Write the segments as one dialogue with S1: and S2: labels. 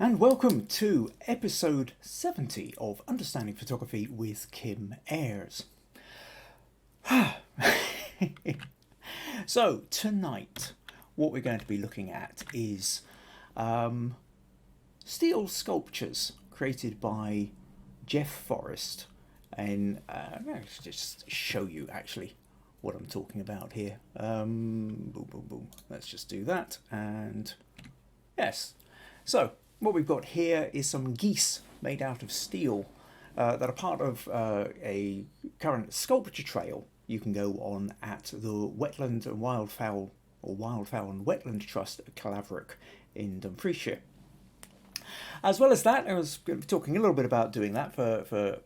S1: And welcome to episode 70 of Understanding Photography with Kim Ayres. So tonight what we're going to be looking at is steel sculptures created by Geoff Forrest, and I'll just show you actually what I'm talking about here. Boom, boom, boom. Let's just do that, and yes. So what we've got here is some geese made out of steel that are part of a current sculpture trail you can go on at the Wetland and Wildfowl, or Wildfowl and Wetland Trust at Caerlaverock in Dumfriesshire. As well as that, I was going to be talking a little bit about doing that for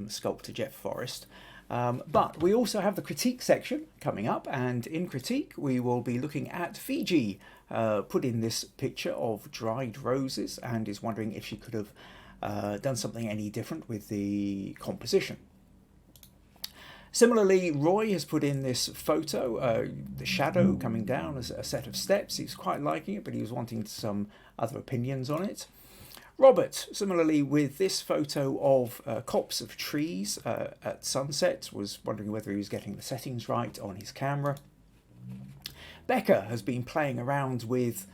S1: sculptor Geoff Forrest. But we also have the critique section coming up, and in critique we will be looking at Fiji. Put in this picture of dried roses and is wondering if she could have done something any different with the composition. Similarly, Roy has put in this photo, the shadow coming down as a set of steps. He's quite liking it, but he was wanting some other opinions on it. Robert, similarly with this photo of copse of trees at sunset, was wondering whether he was getting the settings right on his camera. Becca has been playing around with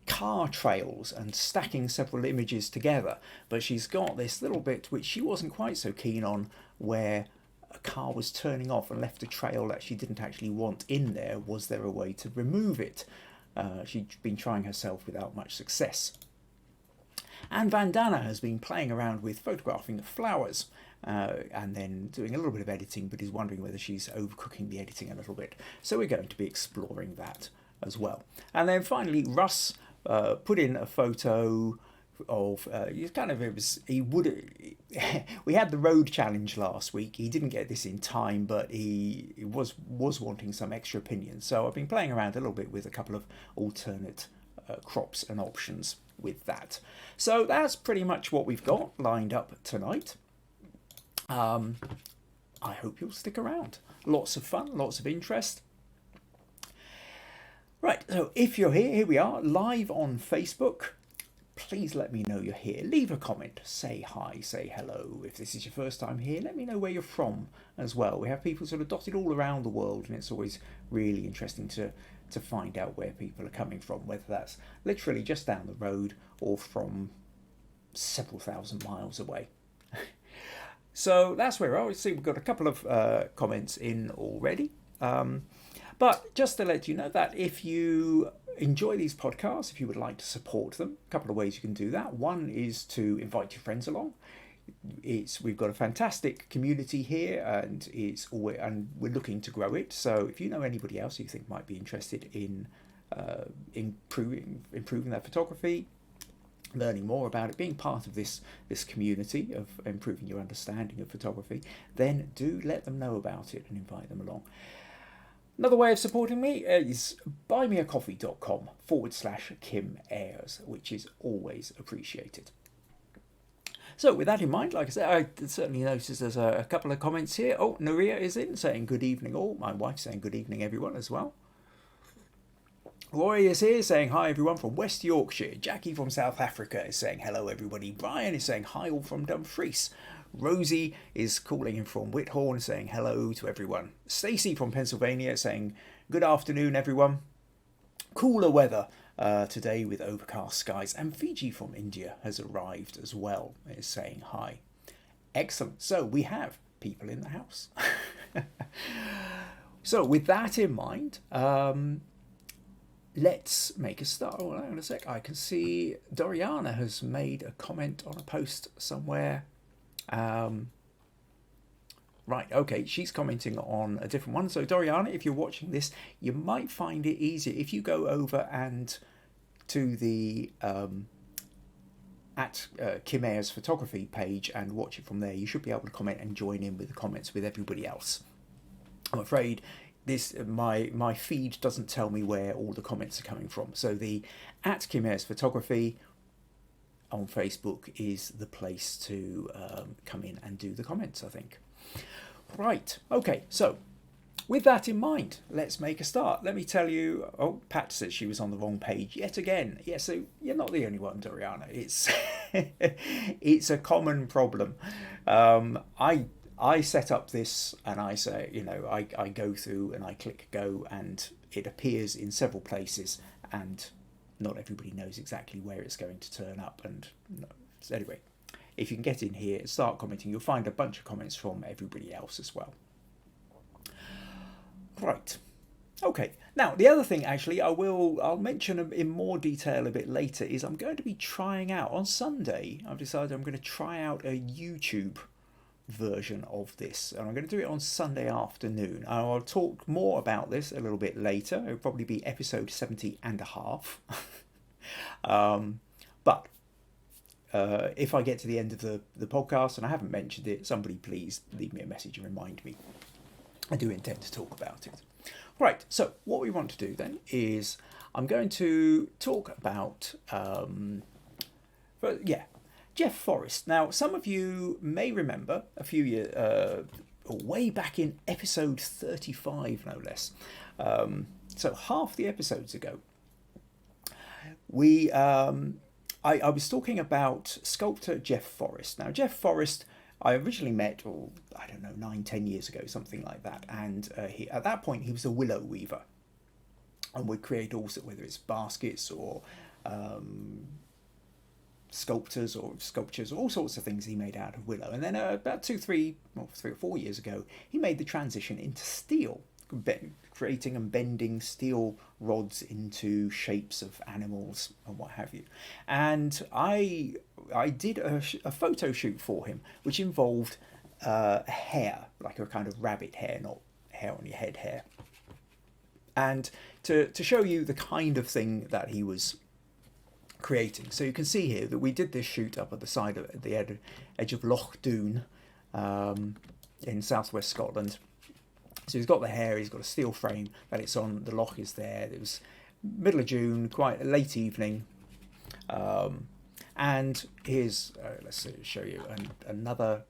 S1: car trails and stacking several images together, but she's got this little bit which she wasn't quite so keen on, where a car was turning off and left a trail that she didn't actually want in there. Was there a way to remove it? She'd been trying herself without much success. And Vandana has been playing around with photographing the flowers and then doing a little bit of editing, but is wondering whether she's overcooking the editing a little bit. So we're going to be exploring that as well. And then finally, Russ put in a photo of we had the road challenge last week. He didn't get this in time, but he was wanting some extra opinions. So I've been playing around a little bit with a couple of alternate crops and options with that. So that's pretty much what we've got lined up tonight. I hope you'll stick around. Lots of fun, lots of interest. Right, so if you're here we are, live on Facebook. Please let me know you're here. Leave a comment, say hi, say hello. If this is your first time here, let me know where you're from as well. We have people sort of dotted all around the world, and it's always really interesting to find out where people are coming from, whether that's literally just down the road or from several thousand miles away. So that's where I see we've got a couple of comments in already. But just to let you know that if you enjoy these podcasts, if you would like to support them, a couple of ways you can do that. One is to invite your friends along. We've got a fantastic community here, and we're looking to grow it. So if you know anybody else you think might be interested in improving their photography, learning more about it, being part of this community of improving your understanding of photography, then do let them know about it and invite them along. Another way of supporting me is buymeacoffee.com/Kim Ayres, which is always appreciated. So with that in mind, like I said, I certainly noticed there's a couple of comments here. Oh, Nuria is in saying good evening all. My wife's saying good evening everyone as well. Roy is here saying hi everyone from West Yorkshire. Jackie from South Africa is saying hello everybody. Brian is saying hi all from Dumfries. Rosie is calling in from Whithorn saying hello to everyone. Stacey from Pennsylvania saying good afternoon everyone. Cooler weather today with overcast skies, and Fiji from India has arrived as well, is saying hi. Excellent. So we have people in the house. So with that in mind, let's make a start. Oh, hang on a sec. I can see Doriana has made a comment on a post somewhere. Right, okay, she's commenting on a different one. So Doriana, if you're watching this, you might find it easier if you go over and to the at Kim Ayres photography page and watch it from there. You should be able to comment and join in with the comments with everybody else. I'm afraid my feed doesn't tell me where all the comments are coming from. So the at Kim Ayres photography on Facebook is the place to come in and do the comments, I think. Right, okay, so with that in mind, let's make a start. Let me tell you. Oh, Pat says she was on the wrong page yet again. Yeah, so you're not the only one, Doriana. It's it's a common problem. I set up this and I say, I go through and I click go and it appears in several places and not everybody knows exactly where it's going to turn up. And so anyway, if you can get in here, start commenting, you'll find a bunch of comments from everybody else as well. Right. Okay. Now, the other thing, actually, I'll mention in more detail a bit later, is I'm going to be trying out on Sunday. I've decided I'm going to try out a YouTube version of this, and I'm going to do it on Sunday afternoon. I'll talk more about this a little bit later. It'll probably be episode 70 and a half. But if I get to the end of the podcast and I haven't mentioned it, somebody please leave me a message and remind me. I do intend to talk about it. Right, so what we want to do then is I'm going to talk about, Geoff Forrest. Now, some of you may remember a few years, way back in episode 35, no less. So half the episodes ago, I was talking about sculptor Geoff Forrest. Now, Geoff Forrest, I originally met, 9-10 years ago, something like that. And at that point, he was a willow weaver. And would create also, whether it's baskets or sculptures, all sorts of things he made out of willow. And then about 3 or 4 years ago, he made the transition into steel, creating and bending steel rods into shapes of animals and what have you. And I did a photo shoot for him, which involved hair, like a kind of rabbit hair, not hair on your head hair. And to show you the kind of thing that he was creating. So you can see here that we did this shoot up at the side of the edge of Loch Doon in southwest Scotland. So he's got the hair, he's got a steel frame that it's on, the loch is there. It was middle of June, quite a late evening. And here's, let's show you another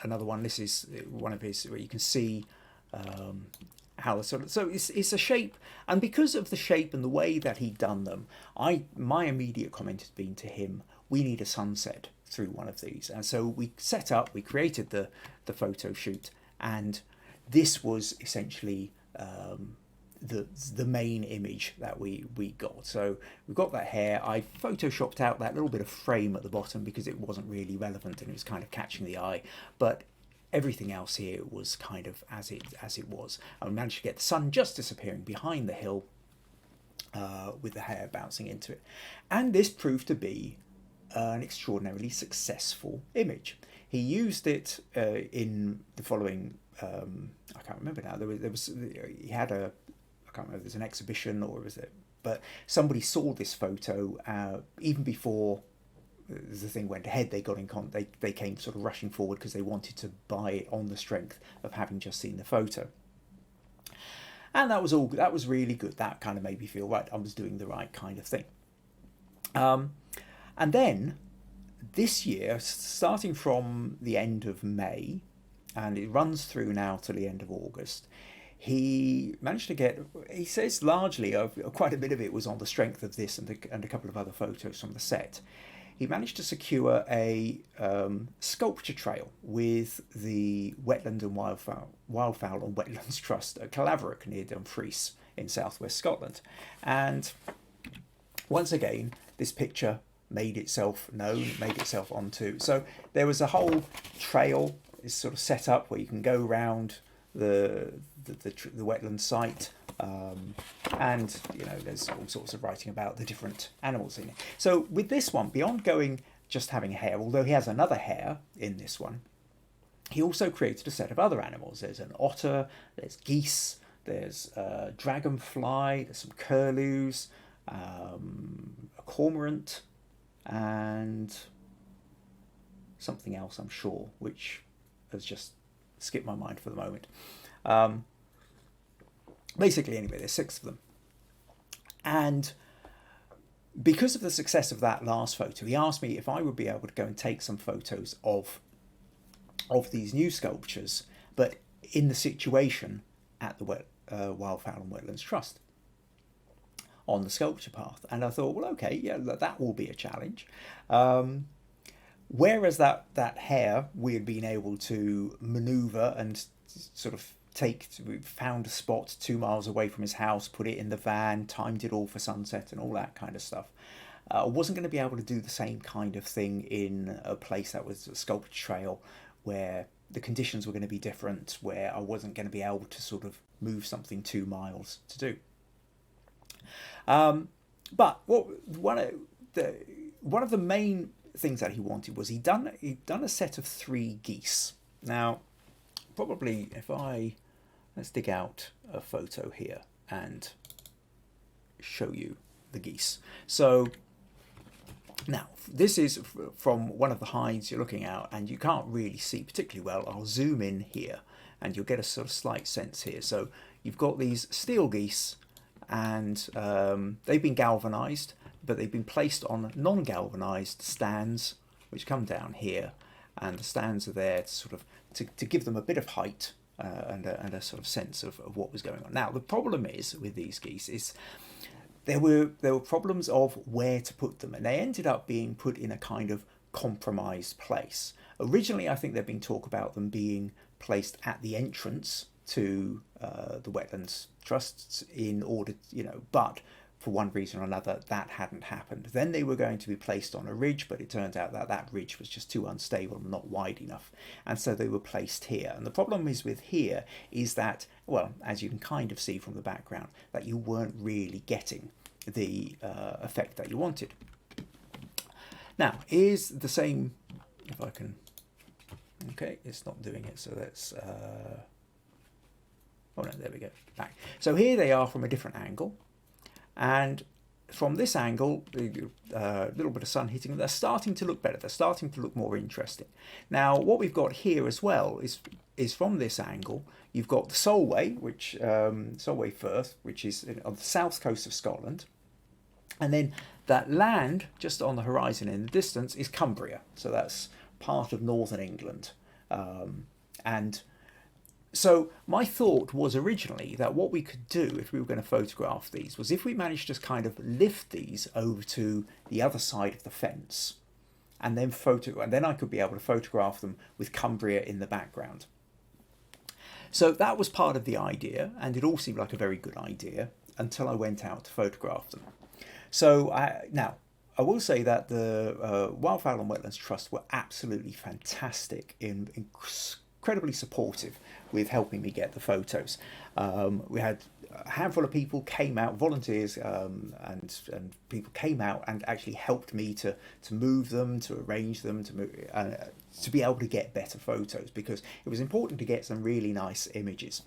S1: one. This is one of his, where you can see how the sort of, so it's a shape, and because of the shape and the way that he'd done them, my immediate comment has been to him, we need a sunset through one of these. And so we set up, we created the photo shoot, and this was essentially the main image that we got. So we've got that hair. I photoshopped out that little bit of frame at the bottom because it wasn't really relevant and it was kind of catching the eye, but everything else here was kind of as it was. I managed to get the sun just disappearing behind the hill with the hair bouncing into it, and this proved to be an extraordinarily successful image. He used it in the following. I can't remember now. He had I can't remember if there's an exhibition or was it, but somebody saw this photo even before the thing went ahead. They got in they came sort of rushing forward because they wanted to buy it on the strength of having just seen the photo. And that was really good. That kind of made me feel right, I was doing the right kind of thing. And then this year, starting from the end of May, and it runs through now to the end of August, he managed to get, he says largely, quite a bit of it was on the strength of this and a couple of other photos from the set. He managed to secure a sculpture trail with the Wetland and Wildfowl and Wetlands Trust at Caerlaverock near Dumfries in southwest Scotland. And once again, this picture made itself known, made itself onto. So there was a whole trail is sort of set up where you can go around the wetland site, and there's all sorts of writing about the different animals in it. So with this one, beyond going just having hair, although he has another hare in this one, he also created a set of other animals. There's an otter, there's geese, there's a dragonfly, there's some curlews, a cormorant, and something else, I'm sure, which has just skipped my mind for the moment. Basically, anyway, there's 6 of them. And because of the success of that last photo, he asked me if I would be able to go and take some photos of these new sculptures, but in the situation at the Wildfowl and Wetlands Trust on the sculpture path. And I thought, well, okay, yeah, that will be a challenge. Whereas that hare we had been able to maneuver and sort of we found a spot 2 miles away from his house, put it in the van, timed it all for sunset and all that kind of stuff. I wasn't going to be able to do the same kind of thing in a place that was a sculpture trail where the conditions were going to be different, where I wasn't going to be able to sort of move something 2 miles to do. But one of the main things that he wanted was he'd done a set of 3 geese. Now, probably let's dig out a photo here and show you the geese. So now this is from one of the hides you're looking at, and you can't really see particularly well. I'll zoom in here and you'll get a sort of slight sense here. So you've got these steel geese, and they've been galvanized, but they've been placed on non-galvanized stands which come down here, and the stands are there to sort of to give them a bit of height and a sort of sense of what was going on. Now the problem is with these geese is there were problems of where to put them, and they ended up being put in a kind of compromised place. Originally, I think there'd been talk about them being placed at the entrance to the Wetlands Trusts in order, but for one reason or another that hadn't happened. Then they were going to be placed on a ridge, but it turned out that ridge was just too unstable and not wide enough, and so they were placed here. And the problem is with here is that, well, as you can kind of see from the background, that you weren't really getting the effect that you wanted. Now here's the same, if I can, okay, it's not doing it, so let's oh no, there we go, back. So here they are from a different angle, and from this angle, a little bit of sun hitting them, they're starting to look better. They're starting to look more interesting. Now, what we've got here as well is from this angle, you've got the Solway, Solway Firth, which is on the south coast of Scotland, and then that land just on the horizon in the distance is Cumbria. So that's part of northern England, and so my thought was originally that what we could do if we were going to photograph these was if we managed to just kind of lift these over to the other side of the fence, and then I could be able to photograph them with Cumbria in the background. So that was part of the idea, and it all seemed like a very good idea until I went out to photograph them. So now I will say that the Wildfowl and Wetlands Trust were absolutely fantastic, incredibly supportive with helping me get the photos. We had a handful of people came out, volunteers and people came out and actually helped me to move them, to arrange them, to be able to get better photos, because it was important to get some really nice images.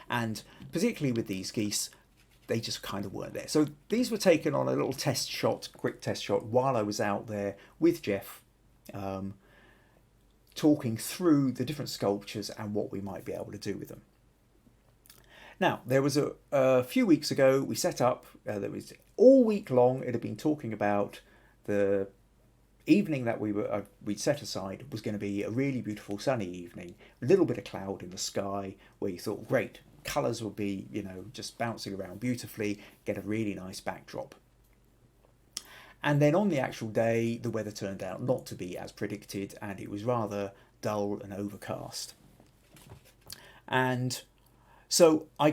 S1: And particularly with these geese, they just kind of weren't there. So these were taken on a little quick test shot while I was out there with Geoff, talking through the different sculptures and what we might be able to do with them. Now, there was a few weeks ago, we set up, there was all week long, it had been talking about the evening that we'd set aside was going to be a really beautiful sunny evening, a little bit of cloud in the sky, where you thought, great, colours will be, just bouncing around beautifully, get a really nice backdrop. And then on the actual day, the weather turned out not to be as predicted, and it was rather dull and overcast. And so we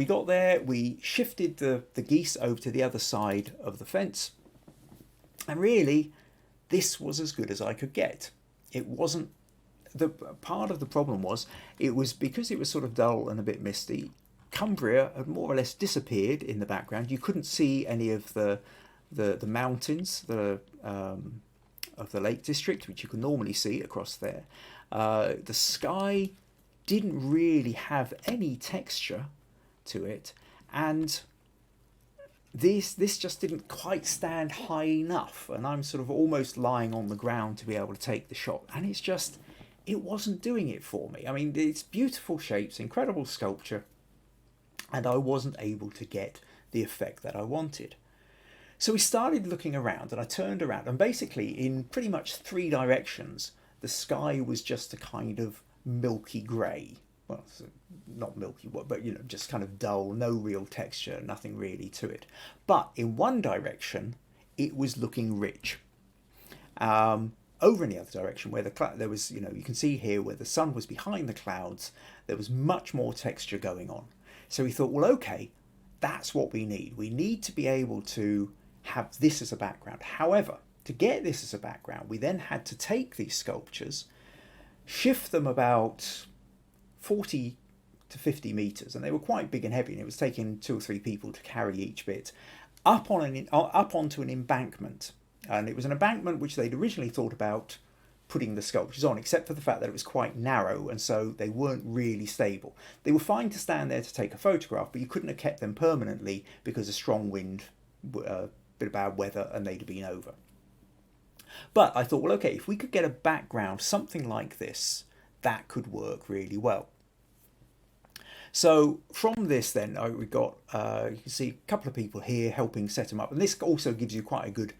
S1: got there, we shifted the geese over to the other side of the fence, and really, this was as good as I could get. It wasn't, part of the problem was, it was because it was sort of dull and a bit misty, Cumbria had more or less disappeared in the background. You couldn't see any of the mountains of the Lake District, which you can normally see across there. The sky didn't really have any texture to it, and this just didn't quite stand high enough, and I'm sort of almost lying on the ground to be able to take the shot, and it wasn't doing it for me. I mean, it's beautiful shapes, incredible sculpture, and I wasn't able to get the effect that I wanted. So we started looking around, and I turned around, and basically in pretty much 3 directions, the sky was just a kind of milky grey. well, not milky, but just kind of dull, no real texture, nothing really to it. But in one direction, it was looking rich. Over in the other direction, where there was, you can see here where the sun was behind the clouds, there was much more texture going on. So we thought, well, okay, that's what we need. We need to be able to have this as a background. However, to get this as a background, we then had to take these sculptures, shift them about 40 to 50 meters, and they were quite big and heavy, and it was taking 2 or 3 people to carry each bit up onto an embankment. And it was an embankment which they'd originally thought about putting the sculptures on, except for the fact that it was quite narrow, and so they weren't really stable. They were fine to stand there to take a photograph, but you couldn't have kept them permanently because of strong wind, a bit of bad weather, and they'd have been over. But I thought, well, okay, if we could get a background, something like this, that could work really well. So from this then, we got, you can see a couple of people here helping set them up. And this also gives you quite a good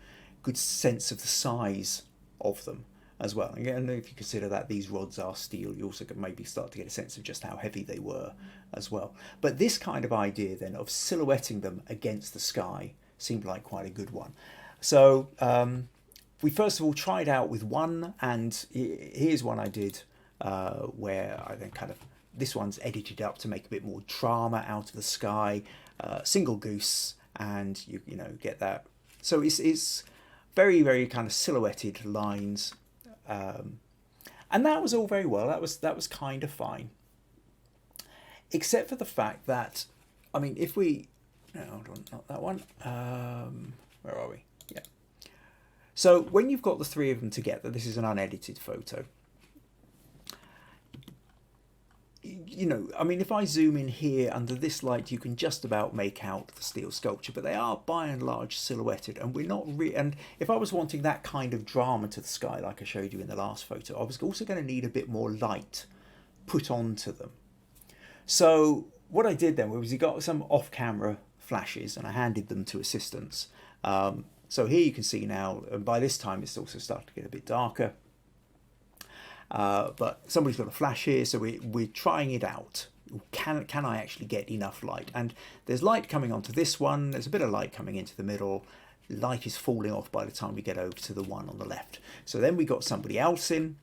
S1: sense of the size of them as well. And if you consider that these rods are steel, you also can maybe start to get a sense of just how heavy they were as well. But this kind of idea then of silhouetting them against the sky seemed like quite a good one. So we first of all tried out with one, and here's one I did where I then kind of, this one's edited up to make a bit more drama out of the sky, single goose, and you get that. So it's very, very kind of silhouetted lines, and that was all very well. That was kind of fine, except for the fact that, I mean, if we, no, hold on, not that one. Where are we? Yeah. So when you've got the 3 of them together, this is an unedited photo. I mean, if I zoom in here under this light, you can just about make out the steel sculpture, but they are by and large silhouetted, and we're not and if I was wanting that kind of drama to the sky, like I showed you in the last photo, I was also going to need a bit more light put onto them. So what I did then was we got some off-camera flashes, and I handed them to assistants. So here you can see now, and by this time it's also starting to get a bit darker. But somebody's got a flash here, so we're trying it out. Can I actually get enough light? And there's light coming onto this one, there's a bit of light coming into the middle, light is falling off by the time we get over to the one on the left. So then we got somebody else in,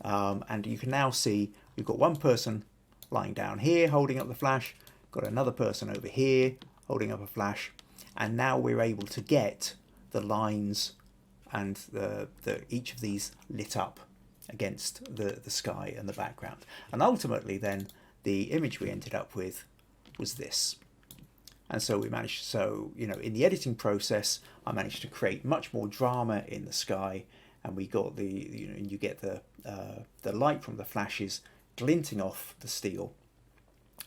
S1: and you can now see we've got one person lying down here holding up the flash, got another person over here holding up a flash, and now we're able to get the lines and each of these lit up against the sky and the background. And ultimately then the image we ended up with was this. And so we managed, in the editing process, I managed to create much more drama in the sky, and we got you get the light from the flashes glinting off the steel,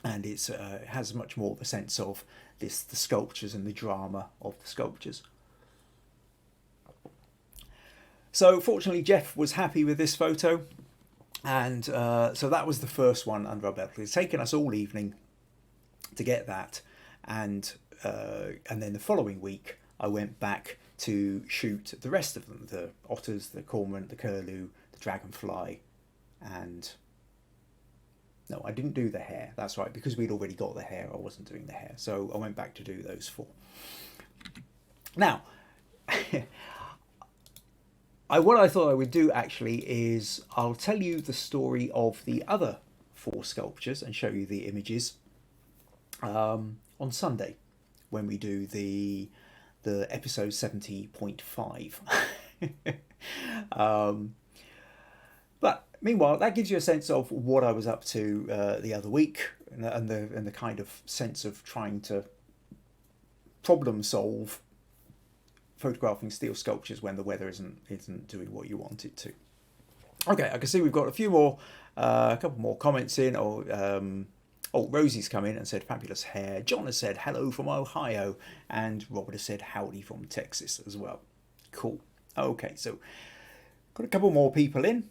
S1: and it has much more of a sense of the sculptures and the drama of the sculptures. So fortunately, Geoff was happy with this photo, and so that was the first one under our belt. It's taken us all evening to get that, and then the following week I went back to shoot the rest of them: the otters, the cormorant, the curlew, the dragonfly, and no, I didn't do the hare. That's right, because we'd already got the hare. I wasn't doing the hare, so I went back to do those 4. Now. What I thought I would do actually is I'll tell you the story of the other 4 sculptures and show you the images on Sunday when we do the episode 70.5. But meanwhile, that gives you a sense of what I was up to the other week, and the kind of sense of trying to problem solve photographing steel sculptures when the weather isn't doing what you want it to. Okay, I can see we've got a couple more comments in. Rosie's come in and said fabulous hair. John has said hello from Ohio, and Robert has said howdy from Texas as well. Cool. Okay, so got a couple more people in.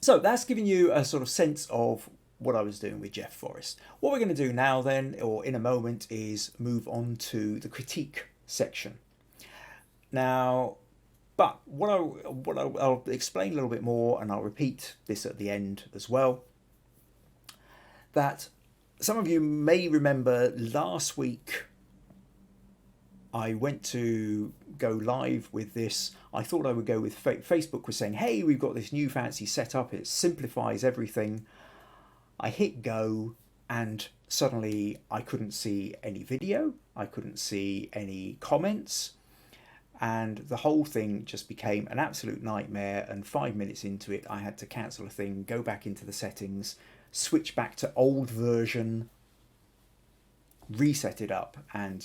S1: So that's giving you a sort of sense of what I was doing with Geoff Forrest. What we're going to do now then, or in a moment, is move on to the critique section. Now, but I'll explain a little bit more, and I'll repeat this at the end as well. that some of you may remember last week I went to go live with this. I thought I would go with Facebook was saying, hey, we've got this new fancy setup. It simplifies everything. I hit go and suddenly I couldn't see any video. I couldn't see any comments. And the whole thing just became an absolute nightmare. And 5 minutes into it, I had to cancel a thing, go back into the settings, switch back to old version, reset it up, and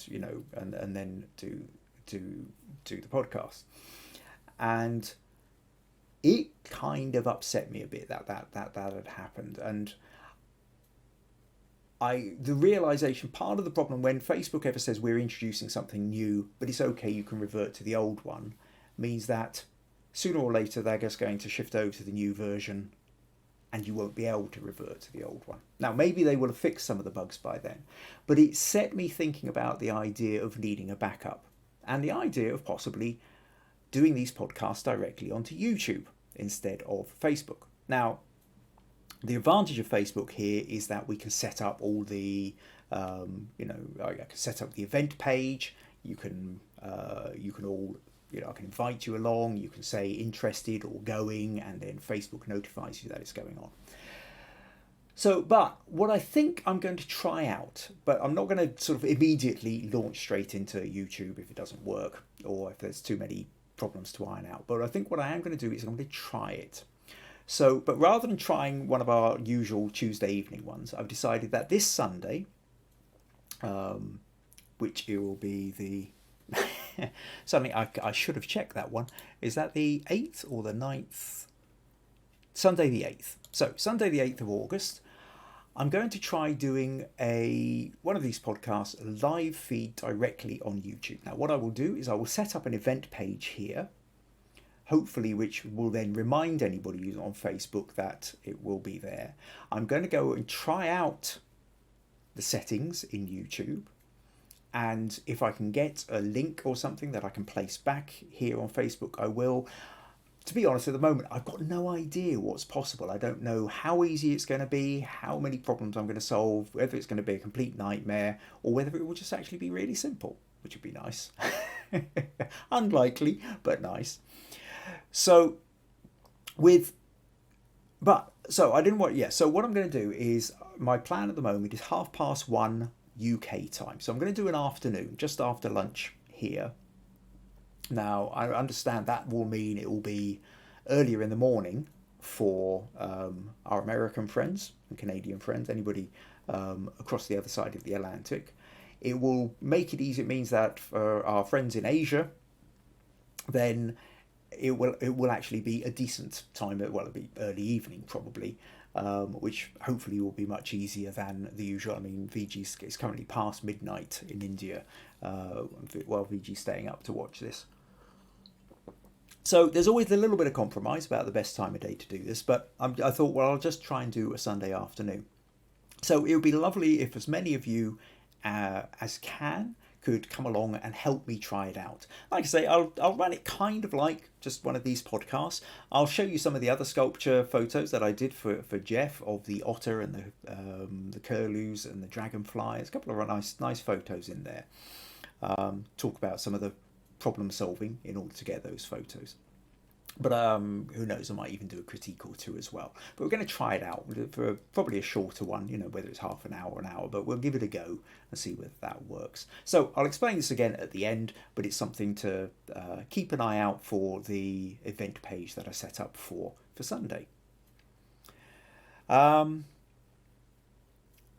S1: and then do the podcast. And it kind of upset me a bit that had happened. And the realization, part of the problem when Facebook ever says we're introducing something new, but it's okay, you can revert to the old one, means that sooner or later they're just going to shift over to the new version and you won't be able to revert to the old one. Now, maybe they will have fixed some of the bugs by then, but it set me thinking about the idea of needing a backup and the idea of possibly doing these podcasts directly onto YouTube instead of Facebook. Now, the advantage of Facebook here is that we can set up all the, I can set up the event page. You can all, I can invite you along. You can say interested or going, and then Facebook notifies you that it's going on. So, but what I think I'm going to try out, but I'm not going to sort of immediately launch straight into YouTube if it doesn't work or if there's too many problems to iron out. But I think what I am going to do is I'm going to try it. So, but rather than trying one of our usual Tuesday evening ones, I've decided that this Sunday, which it will be the something I should have checked that one. Is that the 8th or the 9th? Sunday the 8th. So Sunday the 8th of August, I'm going to try doing one of these podcasts live feed directly on YouTube. Now what I will do is I will set up an event page here, hopefully which will then remind anybody who's on Facebook that it will be there. I'm going to go and try out the settings in YouTube. And if I can get a link or something that I can place back here on Facebook, I will. To be honest, at the moment, I've got no idea what's possible. I don't know how easy it's going to be, how many problems I'm going to solve, whether it's going to be a complete nightmare, or whether it will just actually be really simple, which would be nice. Unlikely, but nice. So so what I'm going to do is, my plan at the moment is 1:30 UK time. So I'm going to do an afternoon, just after lunch here. Now, I understand that will mean it will be earlier in the morning for our American friends and Canadian friends, anybody across the other side of the Atlantic. It will make it easy. It means that for our friends in Asia, then it will actually be a decent time. Well, it'll be early evening probably, which hopefully will be much easier than the usual. I mean, VG's is currently past midnight in India, while VG's staying up to watch this. So there's always a little bit of compromise about the best time of day to do this, but I thought, well, I'll just try and do a Sunday afternoon. So it would be lovely if as many of you as could come along and help me try it out. Like I say, I'll run it kind of like just one of these podcasts. I'll show you some of the other sculpture photos that I did for Geoff of the otter and the curlews and the dragonfly. There's a couple of nice photos in there. Talk about some of the problem solving in order to get those photos. But who knows, I might even do a critique or two as well. But we're going to try it out for probably a shorter one, whether it's half an hour or an hour, but we'll give it a go and see whether that works. So I'll explain this again at the end, but it's something to keep an eye out for the event page that I set up for Sunday.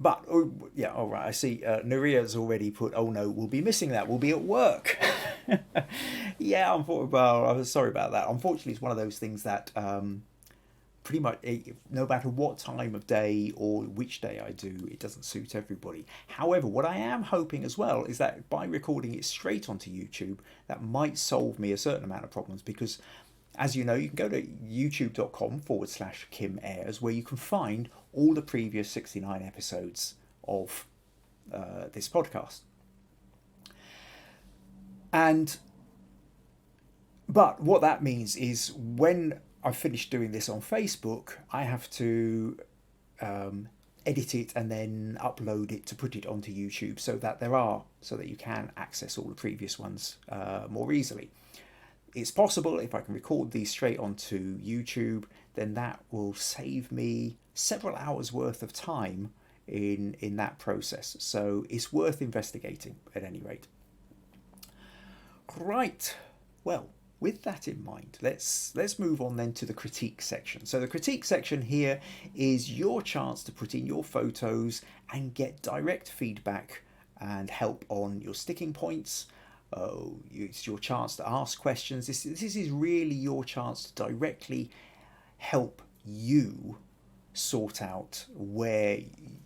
S1: But, yeah, all right, I see Nuria's already put, oh no, we'll be missing that, we'll be at work. Yeah, I was sorry about that. Unfortunately, it's one of those things that pretty much, no matter what time of day or which day I do, it doesn't suit everybody. However, what I am hoping as well is that by recording it straight onto YouTube, that might solve me a certain amount of problems, because as you know, you can go to youtube.com/Kim Ayres, where you can find all the previous 69 episodes of this podcast. But what that means is when I finish doing this on Facebook, I have to edit it and then upload it to put it onto YouTube, so that you can access all the previous ones more easily. It's possible if I can record these straight onto YouTube, then that will save me several hours worth of time in that process. So it's worth investigating at any rate. Right, well, with that in mind, let's move on then to the critique section. So the critique section here is your chance to put in your photos and get direct feedback and help on your sticking points. It's your chance to ask questions. This is really your chance to directly help you sort out where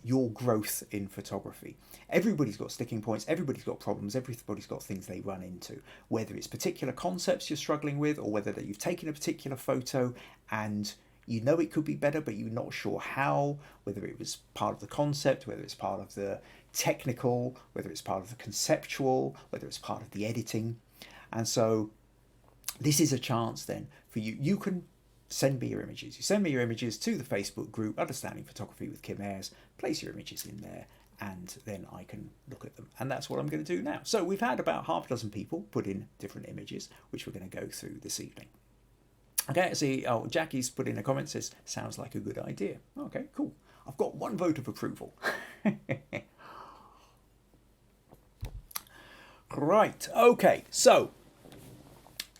S1: your growth in photography. Everybody's got sticking points, everybody's got problems, everybody's got things they run into, whether it's particular concepts you're struggling with, or whether that you've taken a particular photo and you know it could be better but you're not sure how, whether it was part of the concept, whether it's part of the technical, whether it's part of the conceptual, whether it's part of the editing. And so this is a chance then for you can send me your images. You send me your images to the Facebook group, Understanding Photography with Kim Ayres, place your images in there, and then I can look at them. And that's what I'm going to do now. So we've had about half a dozen people put in different images, which we're going to go through this evening. Okay, I see, Jackie's put in a comment, says, sounds like a good idea. Okay, cool. I've got one vote of approval. Right, okay, so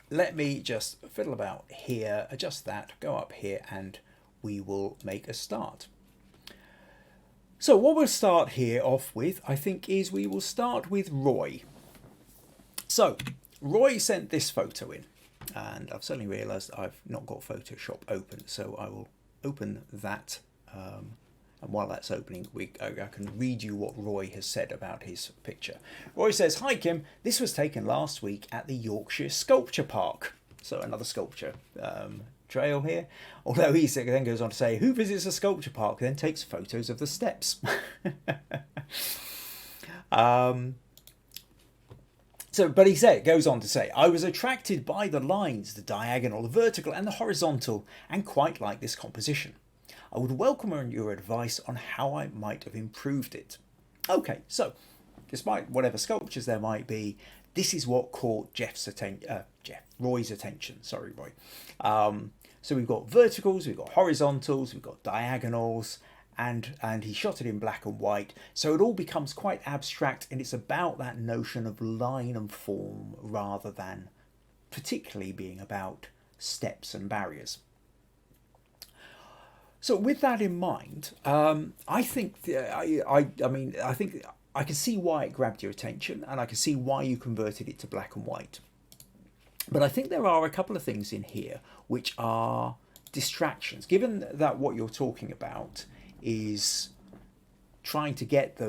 S1: let me just fiddle about here, adjust that, go up here, and we will make a start. So what we'll start here off with, I think, is we will start with Roy. So Roy sent this photo in, and I've suddenly realised I've not got Photoshop open, so I will open that. And while that's opening, I can read you what Roy has said about his picture. Roy says, "Hi Kim, this was taken last week at the Yorkshire Sculpture Park." So another sculpture trail here. Although he then goes on to say, "Who visits a sculpture park then takes photos of the steps?" But he goes on to say, "I was attracted by the lines, the diagonal, the vertical and the horizontal, and quite like this composition. I would welcome your advice on how I might have improved it." Okay, so despite whatever sculptures there might be, this is what caught Roy's attention. Sorry, Roy. So we've got verticals, we've got horizontals, we've got diagonals, and he shot it in black and white. So it all becomes quite abstract, and it's about that notion of line and form rather than particularly being about steps and barriers. So with that in mind, I think I think I can see why it grabbed your attention, and I can see why you converted it to black and white. But I think there are a couple of things in here which are distractions. Given that what you're talking about is trying to get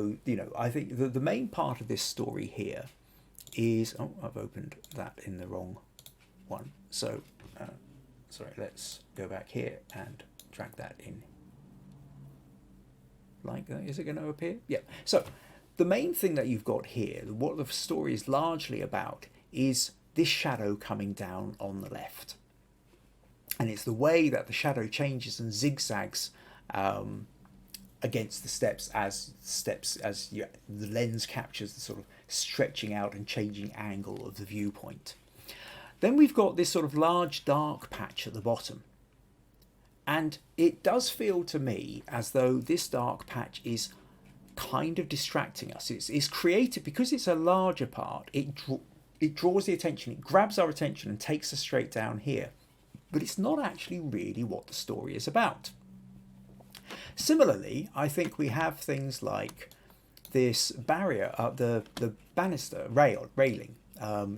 S1: I think the main part of this story here is, I've opened that in the wrong one. So, sorry, let's go back here and drag that in like that. Is it going to appear? Yeah. So the main thing that you've got here, what the story is largely about, is this shadow coming down on the left. And it's the way that the shadow changes and zigzags against the steps as the lens captures the sort of stretching out and changing angle of the viewpoint. Then we've got this sort of large dark patch at the bottom. And it does feel to me as though this dark patch is kind of distracting us. It's created because it's a larger part. It draws the attention, it grabs our attention and takes us straight down here. But it's not actually really what the story is about. Similarly, I think we have things like this barrier, the banister railing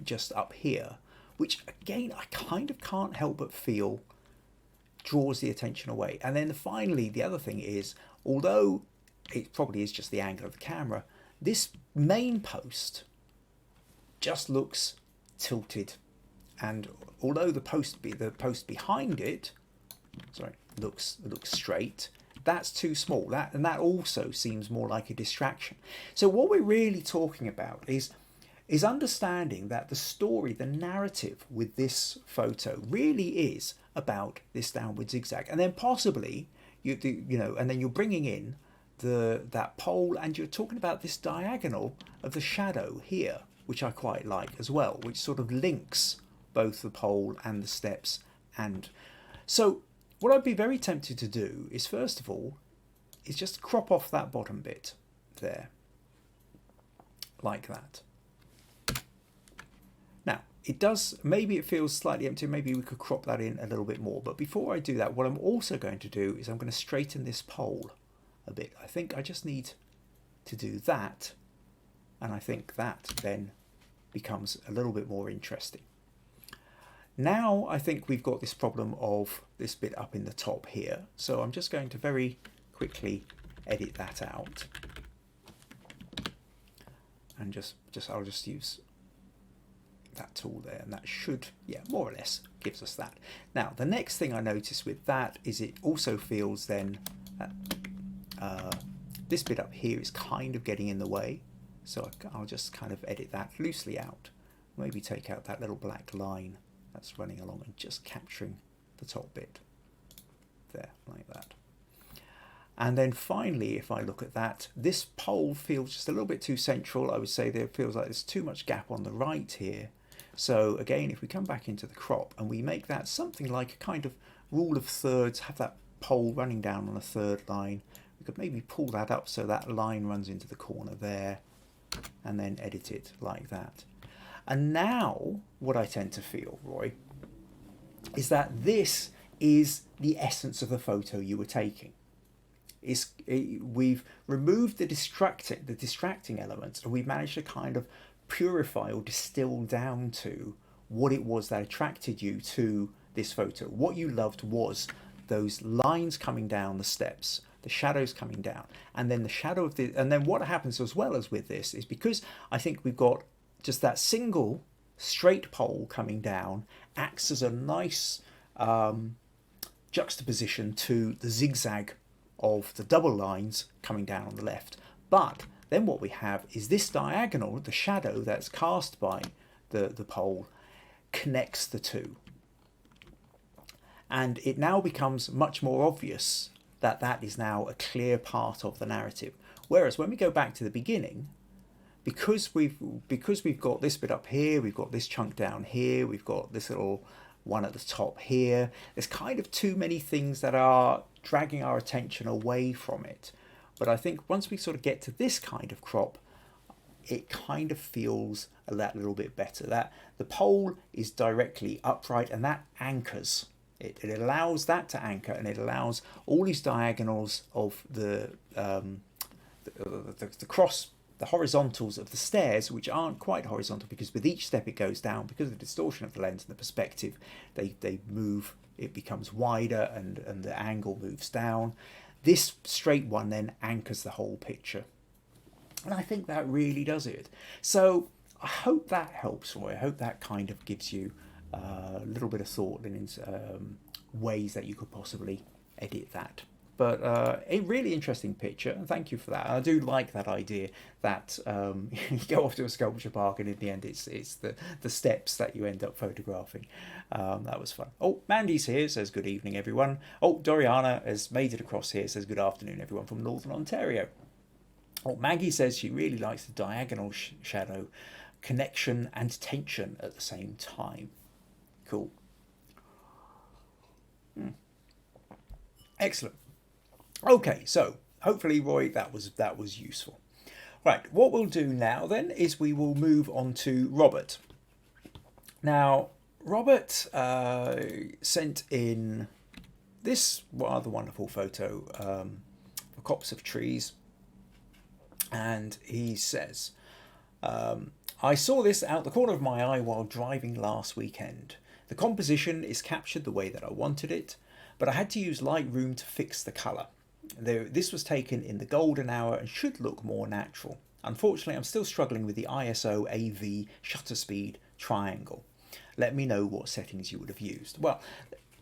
S1: just up here, which again I kind of can't help but feel draws the attention away. And then finally, the other thing is, although it probably is just the angle of the camera, this main post just looks tilted. And although the post behind it, looks straight, that's too small. That also seems more like a distraction. So what we're really talking about is understanding that the story, the narrative with this photo really is about this downward zigzag, and then possibly and then you're bringing in that pole, and you're talking about this diagonal of the shadow here, which I quite like as well, which sort of links both the pole and the steps. And so what I'd be very tempted to do is, first of all, is just crop off that bottom bit there, like that. Now, it does, maybe it feels slightly empty, maybe we could crop that in a little bit more, but before I do that, what I'm also going to do is I'm going to straighten this pole a bit. I think I just need to do that, and I think that then becomes a little bit more interesting. Now I think we've got this problem of this bit up in the top here, so I'm just going to very quickly edit that out, and I'll just use that tool there, and that should, yeah, more or less gives us that. Now the next thing I notice with that is it also feels then that this bit up here is kind of getting in the way, so I'll just kind of edit that loosely out, maybe take out that little black line that's running along and just capturing the top bit there, like that. And then finally, if I look at that, this pole feels just a little bit too central. I would say there feels like there's too much gap on the right here. So again, if we come back into the crop and we make that something like a kind of rule of thirds, have that pole running down on a third line, we could maybe pull that up so that line runs into the corner there, and then edit it like that. And now what I tend to feel, Roy, is that this is the essence of the photo you were taking. We've removed the distracting elements, and we've managed to kind of purify or distill down to what it was that attracted you to this photo. What you loved was those lines coming down the steps, the shadows coming down, and then the shadow of the, and then what happens as well as with this is, because I think we've got just that single straight pole coming down, acts as a nice juxtaposition to the zigzag of the double lines coming down on the left. But then what we have is this diagonal, the shadow that's cast by the pole, connects the two. And it now becomes much more obvious that that is now a clear part of the narrative. Whereas when we go back to the beginning, because we've got this bit up here, we've got this chunk down here, we've got this little one at the top here, there's kind of too many things that are dragging our attention away from it. But I think once we sort of get to this kind of crop, it kind of feels that little bit better. That the pole is directly upright, and that anchors. It allows that to anchor, and it allows all these diagonals of the cross, the horizontals of the stairs, which aren't quite horizontal because with each step it goes down because of the distortion of the lens and the perspective. They move. It becomes wider, and the angle moves down. This straight one then anchors the whole picture, and I think that really does it. So I hope that helps, Roy. I hope that kind of gives you a little bit of thought in ways that you could possibly edit that. But a really interesting picture, and thank you for that. I do like that idea that you go off to a sculpture park, and in the end it's the steps that you end up photographing. That was fun. Oh, Mandy's here, says good evening everyone. Oh, Doriana has made it across here, says good afternoon everyone from Northern Ontario. Oh, Maggie says she really likes the diagonal shadow, connection and tension at the same time. Cool. Excellent. Okay, so hopefully, Roy, that was useful. Right, what we'll do now then is we will move on to Robert. Now, Robert sent in this rather wonderful photo of a copse of trees, and he says, I saw this out the corner of my eye while driving last weekend. The composition is captured the way that I wanted it, but I had to use Lightroom to fix the colour. This was taken in the golden hour and should look more natural. Unfortunately, I'm still struggling with the ISO AV shutter speed triangle. Let me know what settings you would have used. Well,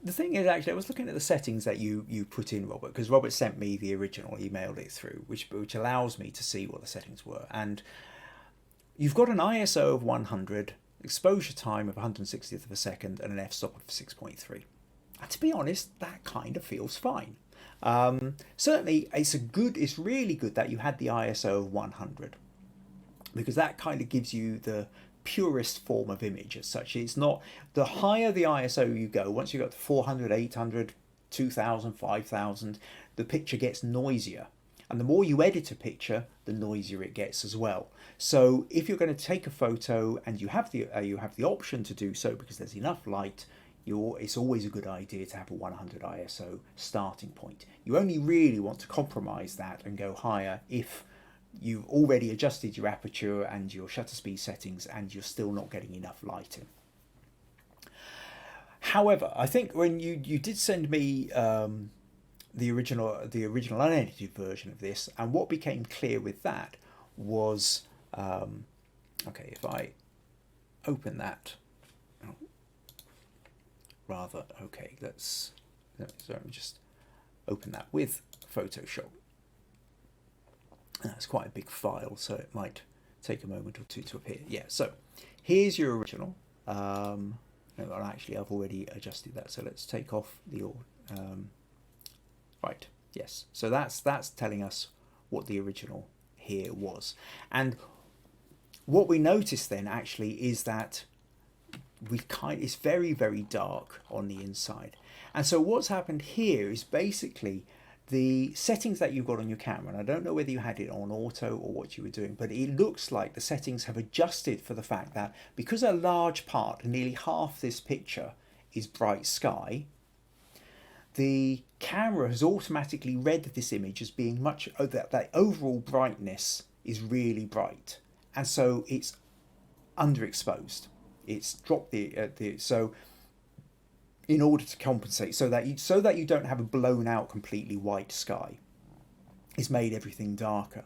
S1: the thing is, actually, I was looking at the settings that you put in, Robert, because Robert sent me the original, emailed it through, which allows me to see what the settings were. And you've got an ISO of 100, exposure time of 160th of a second, and an f-stop of 6.3. And to be honest, that kind of feels fine. Certainly, it's really good that you had the ISO of 100, because that kind of gives you the purest form of image as such. It's not, the higher the ISO you go, once you got to 400, 800, 2000, 5000, the picture gets noisier. And the more you edit a picture, the noisier it gets as well. So if you're going to take a photo and you have the option to do so because there's enough light, it's always a good idea to have a 100 ISO starting point. You only really want to compromise that and go higher if you've already adjusted your aperture and your shutter speed settings and you're still not getting enough light in. However, I think when you did send me the original unedited version of this, and what became clear with that was, okay, if I open that, okay, let's just open that with Photoshop. That's quite a big file, so it might take a moment or two to appear. Yeah, so here's your original. No, actually, I've already adjusted that, so let's take off the right. Yes, so that's telling us what the original here was, and what we notice then actually is that it's very, very dark on the inside. And so what's happened here is basically the settings that you've got on your camera, and I don't know whether you had it on auto or what you were doing, but it looks like the settings have adjusted for the fact that because a large part, nearly half this picture, is bright sky, the camera has automatically read this image as being that overall brightness is really bright, and so it's underexposed. It's dropped so in order to compensate, so that you don't have a blown out completely white sky, it's made everything darker.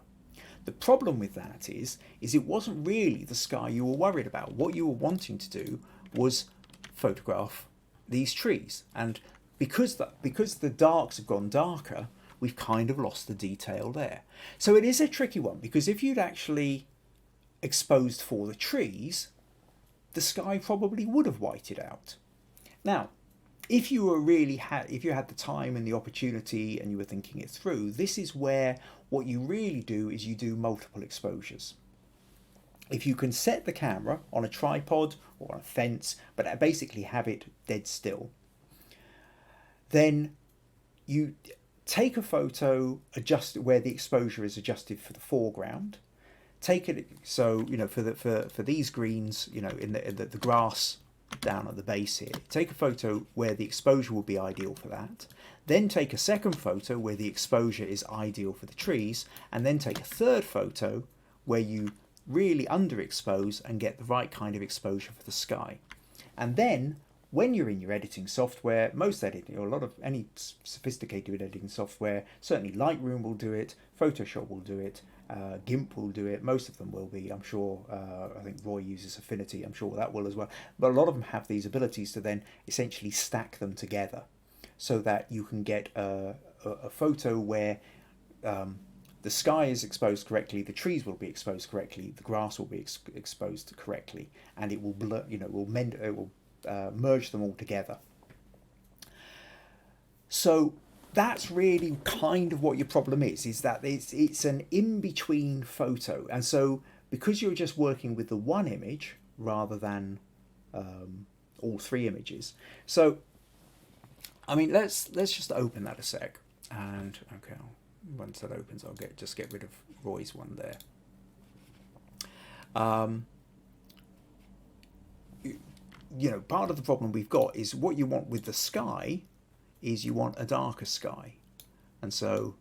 S1: The problem with that is it wasn't really the sky you were worried about. What you were wanting to do was photograph these trees, and because the darks have gone darker, we've kind of lost the detail there. So it is a tricky one, because if you'd actually exposed for the trees, the sky probably would have whited out. Now, if you had the time and the opportunity and you were thinking it through, this is where what you really do is you do multiple exposures. If you can set the camera on a tripod or on a fence, but basically have it dead still, then you take a photo, adjust where the exposure is adjusted for the foreground. Take it, so for these greens, in the grass down at the base here, take a photo where the exposure will be ideal for that. Then take a second photo where the exposure is ideal for the trees, and then take a third photo where you really underexpose and get the right kind of exposure for the sky. And then when you're in your editing software, any sophisticated editing software, certainly Lightroom will do it, Photoshop will do it, GIMP will do it, most of them will be, I'm sure. I think Roy uses Affinity, I'm sure that will as well, but a lot of them have these abilities to then essentially stack them together so that you can get a photo where the sky is exposed correctly, the trees will be exposed correctly, the grass will be exposed correctly, and it will merge them all together. So that's really kind of what your problem is that it's an in-between photo. And so because you're just working with the one image rather than all three images. So, I mean, let's just open that a sec. And okay, once that opens, I'll just get rid of Roy's one there. Part of the problem we've got is what you want with the sky is you want a darker sky. And so,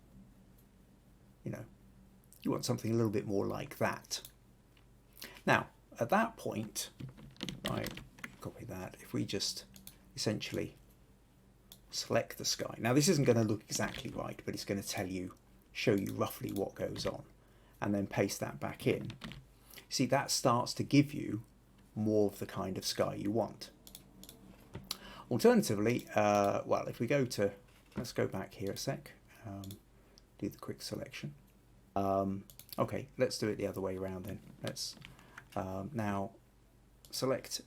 S1: you want something a little bit more like that. Now, at that point, right, copy that. If we just essentially select the sky. Now, this isn't going to look exactly right, but it's going to show you roughly what goes on, and then paste that back in. See, that starts to give you more of the kind of sky you want. Alternatively, if we let's go back here a sec, do the quick selection. Okay, let's do it the other way around then. Let's now select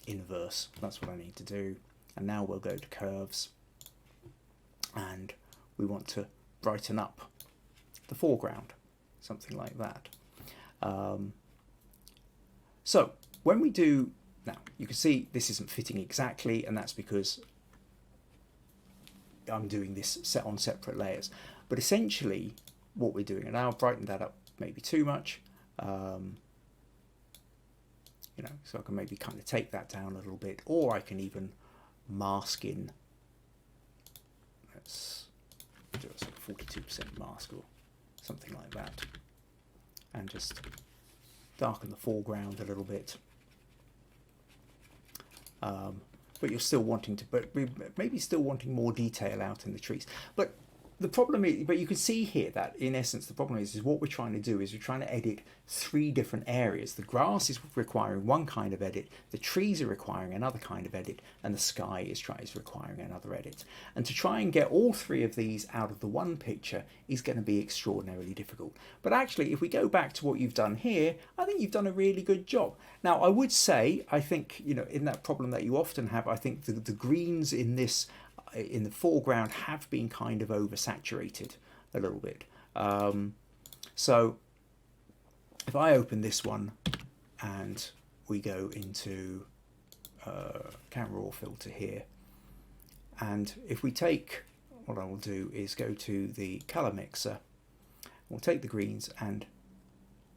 S1: inverse. That's what I need to do. And now we'll go to curves. and we want to brighten up the foreground, something like that. So when we do, now you can see this isn't fitting exactly, and that's because I'm doing this set on separate layers. But essentially what we're doing, and I'll brighten that up maybe too much, you know, so I can maybe kind of take that down a little bit, or I can even mask in, let's do a sort of 42% mask or something like that, and just darken the foreground a little bit. But you're still wanting to, but maybe still wanting more detail out in the trees. But the problem is, but you can see here that in essence the problem is what we're trying to do is we're trying to edit 3 different areas. The grass is requiring one kind of edit, the trees are requiring another kind of edit, and the sky is requiring another edit. And to try and get all 3 of these out of the one picture is going to be extraordinarily difficult. But actually, if we go back to what you've done here, I think you've done a really good job. Now, I would say, I think, you know, in that problem that you often have, I think the greens in this in the foreground have been kind of oversaturated a little bit. So if I open this one and we go into camera raw filter here, and if we take, what I will do is go to the color mixer, we'll take the greens and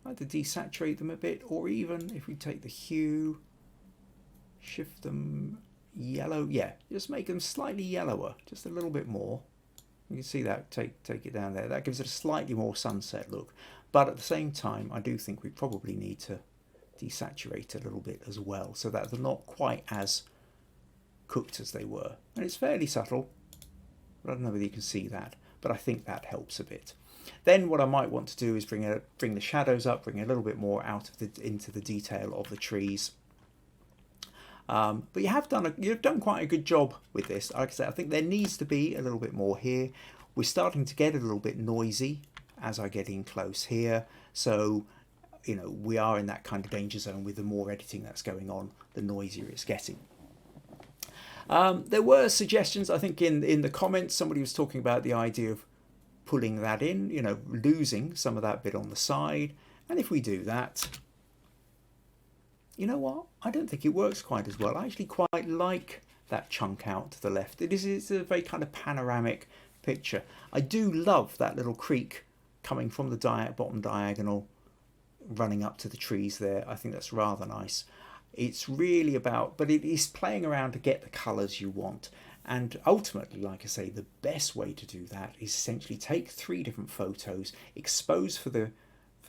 S1: either desaturate them a bit, or even if we take the hue, shift them yellow, yeah, just make them slightly yellower, just a little bit more. You can see that, take it down there. That gives it a slightly more sunset look. But at the same time, I do think we probably need to desaturate a little bit as well, so that they're not quite as cooked as they were. And it's fairly subtle, but I don't know whether you can see that, but I think that helps a bit. Then what I might want to do is bring the shadows up, bring a little bit more out of into the detail of the trees. But you've done quite a good job with this. Like I said, I think there needs to be a little bit more here. We're starting to get a little bit noisy as I get in close here. So, you know, we are in that kind of danger zone with the more editing that's going on, the noisier it's getting. There were suggestions, I think, in the comments. Somebody was talking about the idea of pulling that in, you know, losing some of that bit on the side. And if we do that, you know what? I don't think it works quite as well. I actually quite like that chunk out to the left. It's a very kind of panoramic picture. I do love that little creek coming from the bottom diagonal, running up to the trees there. I think that's rather nice. It's really about, but it is playing around to get the colours you want. And ultimately, like I say, the best way to do that is essentially take 3 different photos, expose for the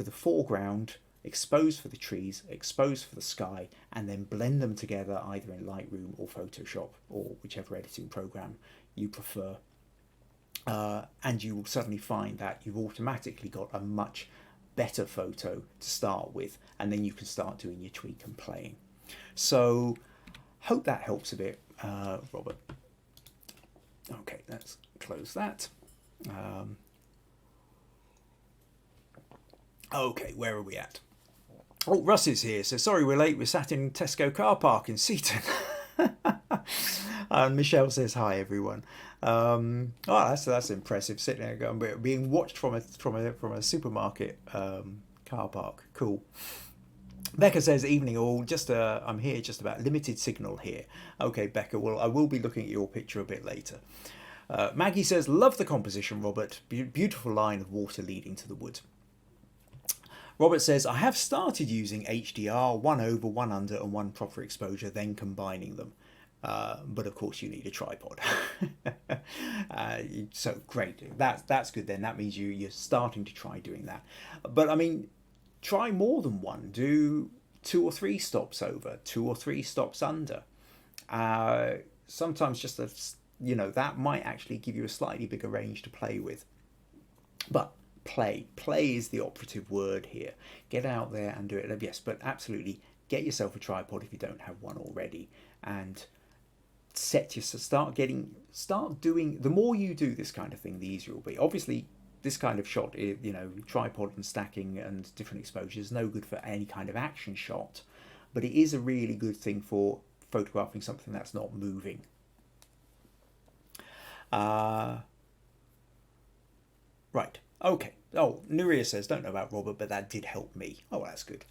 S1: foreground, expose for the trees, expose for the sky, and then blend them together either in Lightroom or Photoshop or whichever editing program you prefer. And you will suddenly find that you've automatically got a much better photo to start with, and then you can start doing your tweak and playing. So hope that helps a bit, Robert. Okay, let's close that. Okay, where are we at? Oh, Russ is here. So sorry we're late. We're sat in Tesco car park in Seaton. Michelle says hi, everyone. Oh, that's impressive. Sitting there going, being watched from a supermarket car park. Cool. Becca says, evening all. I'm here. Just about limited signal here. Okay, Becca. Well, I will be looking at your picture a bit later. Maggie says, love the composition, Robert. Beautiful line of water leading to the wood. Robert says, I have started using HDR, 1 over, 1 under and 1 proper exposure, then combining them. But of course you need a tripod. So great, that's good then. That means you're starting to try doing that. But I mean, try more than one. Do 2 or 3 stops over, 2 or 3 stops under. Sometimes just that might actually give you a slightly bigger range to play with. But play is the operative word here. Get out there and do it. Yes, but absolutely get yourself a tripod if you don't have one already, and start doing. The more you do this kind of thing, the easier it will be. Obviously, this kind of shot, tripod and stacking and different exposures is no good for any kind of action shot, but it is a really good thing for photographing something that's not moving. Right. Okay. Oh, Nuria says, don't know about Robert, but that did help me. Oh, that's good.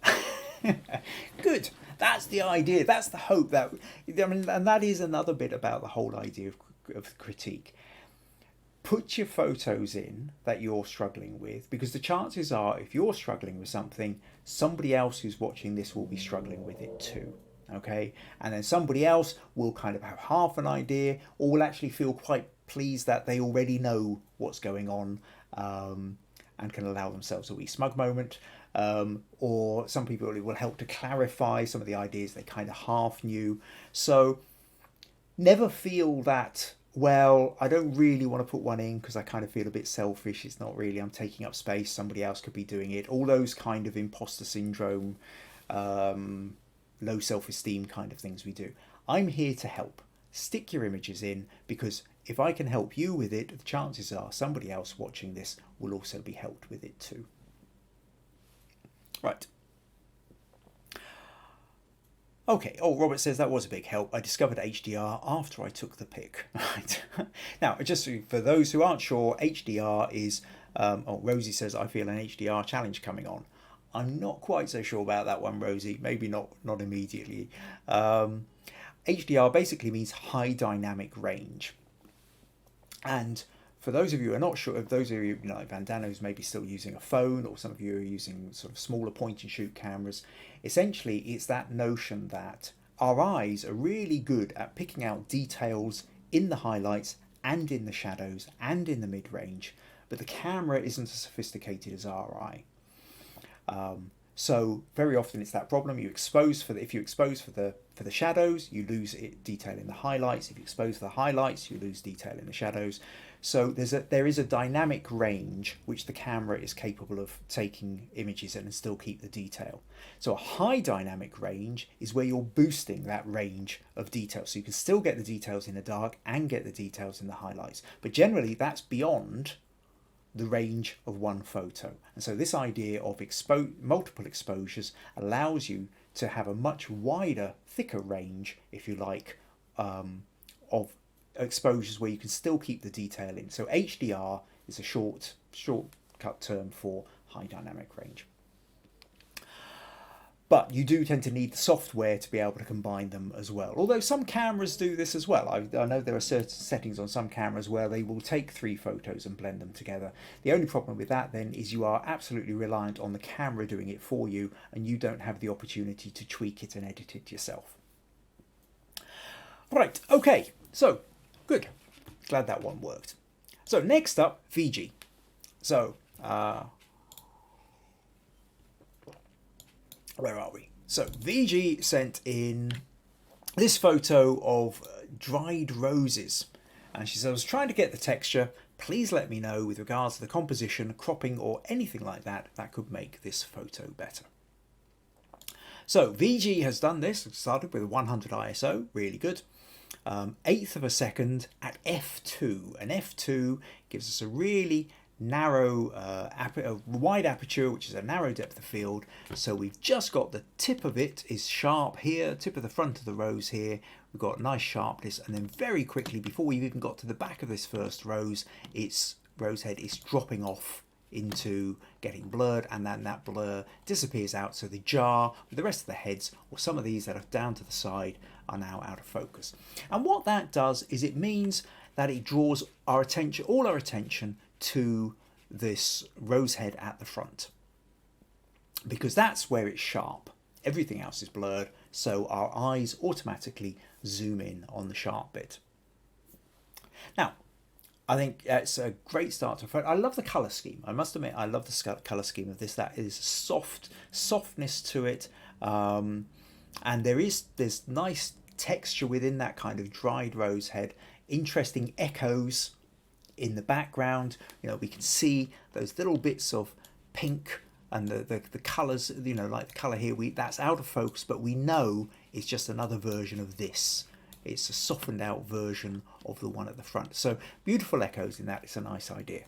S1: Good. That's the idea. That's the hope. That, I mean, and that is another bit about the whole idea of critique. Put your photos in that you're struggling with, because the chances are, if you're struggling with something, somebody else who's watching this will be struggling with it too. Okay, and then somebody else will kind of have half an idea, or will actually feel quite pleased that they already know what's going on, and can allow themselves a wee smug moment. Or some people, it will help to clarify some of the ideas they kind of half knew. So never feel that, well, I don't really want to put one in because I kind of feel a bit selfish. It's not really, I'm taking up space. Somebody else could be doing it. All those kind of imposter syndrome, low self-esteem kind of things we do. I'm here to help. Stick your images in, because if I can help you with it, the chances are somebody else watching this will also be helped with it too. Right. Okay, oh, Robert says that was a big help. I discovered HDR after I took the pic. Right. Now, just for those who aren't sure, HDR is, Rosie says, I feel an HDR challenge coming on. I'm not quite so sure about that one, Rosie. Maybe not immediately. HDR basically means high dynamic range. And for those of you who are not sure, if those of you like Vandana who's maybe still using a phone, or some of you are using sort of smaller point and shoot cameras, essentially it's that notion that our eyes are really good at picking out details in the highlights and in the shadows and in the mid-range, but the camera isn't as sophisticated as our eye. So very often it's that problem. If you expose for the shadows, you lose detail in the highlights. If you expose for the highlights, you lose detail in the shadows. So there is a dynamic range which the camera is capable of taking images in and still keep the detail. So a high dynamic range is where you're boosting that range of detail. So you can still get the details in the dark and get the details in the highlights. But generally that's beyond the range of one photo. And so this idea of multiple exposures allows you to have a much wider, thicker range, if you like, of exposures where you can still keep the detail in. So HDR is a shortcut term for high dynamic range. But you do tend to need the software to be able to combine them as well. Although some cameras do this as well. I know there are certain settings on some cameras where they will take 3 photos and blend them together. The only problem with that then is you are absolutely reliant on the camera doing it for you, and you don't have the opportunity to tweak it and edit it yourself. Right, okay, so good. Glad that one worked. So next up, VG. So, where are we? So VG sent in this photo of dried roses, and she says, I was trying to get the texture. Please let me know with regards to the composition, cropping, or anything like that could make this photo better. So VG has done this. It started with 100 ISO, really good. 1/8 of a second at f2, and f2 gives us a really narrow, a wide aperture, which is a narrow depth of field. So we've just got the tip of it is sharp here, tip of the front of the rose here. We've got nice sharpness, and then very quickly, before we've even got to the back of this first rose, its rose head is dropping off into getting blurred, and then that blur disappears out. So the jar with the rest of the heads, or some of these that are down to the side, are now out of focus. And what that does is it means that it draws our attention, all our attention, to this rose head at the front, because that's where it's sharp. Everything else is blurred, so our eyes automatically zoom in on the sharp bit. Now, I think it's a great start to a photo. I love the colour scheme. I must admit, I love the colour scheme of this. That is softness to it, and there's nice texture within that kind of dried rose head. Interesting echoes in the background. You know, we can see those little bits of pink and the colours, you know, like the colour here, that's out of focus, but we know it's just another version of this. It's a softened out version of the one at the front. So beautiful echoes in that. It's a nice idea.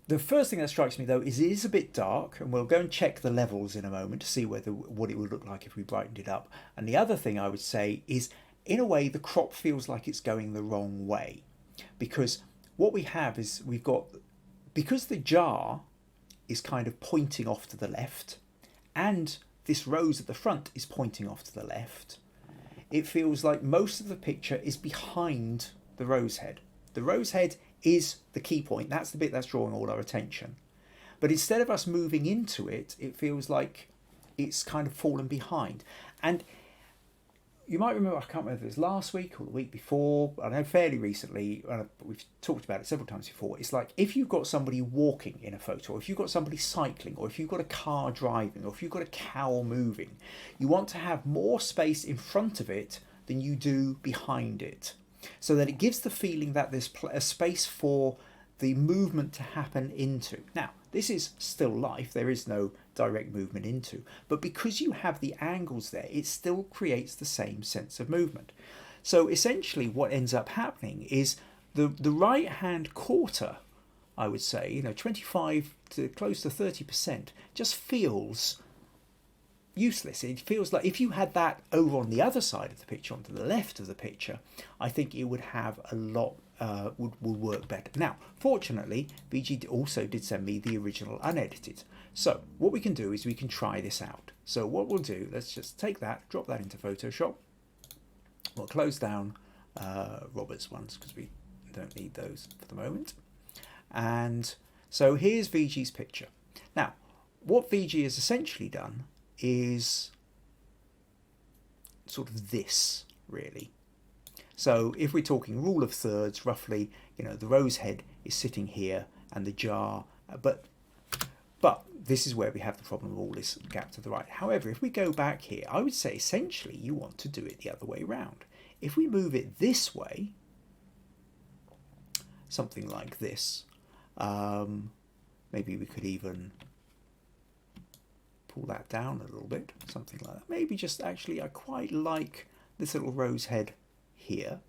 S1: The first thing that strikes me though is it is a bit dark, and we'll go and check the levels in a moment to see what it would look like if we brightened it up. And the other thing I would say is, in a way, the crop feels like it's going the wrong way, because what we have is we've got because the jar is kind of pointing off to the left and this rose at the front is pointing off to the left, it feels like most of the picture is behind the rose head. The rose head is the key point. That's the bit that's drawing all our attention. But instead of us moving into it, it feels like it's kind of fallen behind. And you might remember, I can't remember if it was last week or the week before, I know fairly recently, we've talked about it several times before, it's like if you've got somebody walking in a photo, or if you've got somebody cycling, or if you've got a car driving, or if you've got a cow moving, you want to have more space in front of it than you do behind it, so that it gives the feeling that there's a space for the movement to happen into. Now, this is still life, there is no direct movement into, but because you have the angles there, it still creates the same sense of movement. So essentially what ends up happening is the right hand quarter, I would say, 25 to close to 30%, just feels useless. It feels like if you had that over on the other side of the picture, onto the left of the picture, I think it would have a lot, would work better. Now, fortunately, VG also did send me the original unedited. So what we can do is we can try this out. So what we'll do, let's just take that, drop that into Photoshop. We'll close down Robert's ones because we don't need those for the moment. And so here's VG's picture. Now, what VG has essentially done is sort of this, really. So if we're talking rule of thirds, roughly, the rose head is sitting here and the jar, but this is where we have the problem of all this gap to the right. However, if we go back here, I would say essentially you want to do it the other way around. If we move it this way, something like this, maybe we could even pull that down a little bit, something like that. Maybe just actually, I quite like this little rose head here.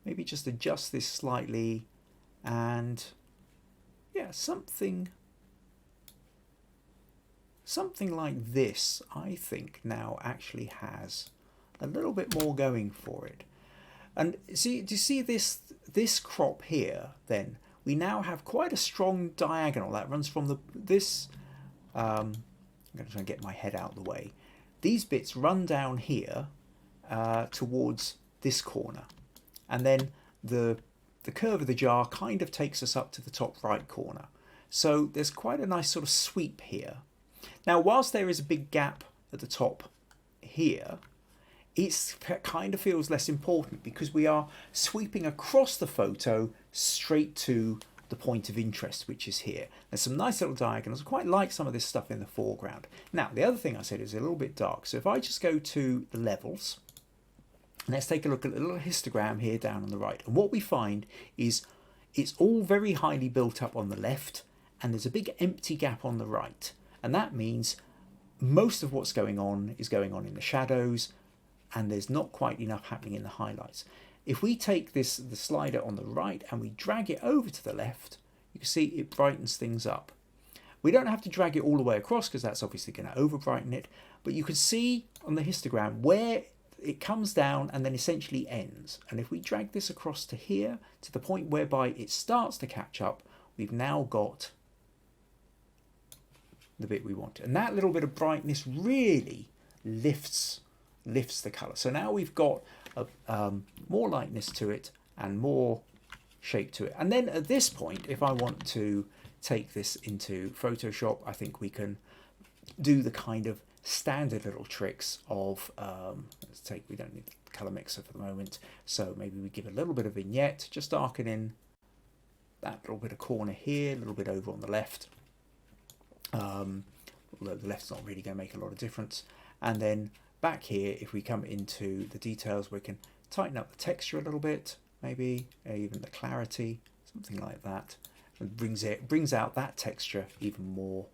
S1: Maybe just adjust this slightly, and yeah, something like this, I think now actually has a little bit more going for it. And see, do you see this crop here? Then we now have quite a strong diagonal that runs from this. I'm going to try and get my head out of the way. These bits run down here towards this corner, and then the curve of the jar kind of takes us up to the top right corner. So there's quite a nice sort of sweep here. Now, whilst there is a big gap at the top here, it kind of feels less important because we are sweeping across the photo straight to the point of interest, which is here. There's some nice little diagonals. I quite like some of this stuff in the foreground. Now, the other thing I said is a little bit dark. So if I just go to the levels, let's take a look at the little histogram here down on the right. And what we find is it's all very highly built up on the left, and there's a big empty gap on the right. And that means most of what's going on is going on in the shadows, and there's not quite enough happening in the highlights. If we take the slider on the right and we drag it over to the left, you can see it brightens things up. We don't have to drag it all the way across because that's obviously going to over brighten it, but you can see on the histogram where it comes down and then essentially ends. And if we drag this across to here, to the point whereby it starts to catch up, we've now got the bit we want. And that little bit of brightness really lifts the colour. So now we've got more lightness to it and more shape to it. And then at this point, if I want to take this into Photoshop, I think we can do the kind of standard little tricks of, we don't need the colour mixer for the moment, so maybe we give a little bit of vignette, just darken in that little bit of corner here, a little bit over on the left, although the left's not really going to make a lot of difference. And then back here, if we come into the details, we can tighten up the texture a little bit, maybe even the clarity, something like that, and brings out that texture even more.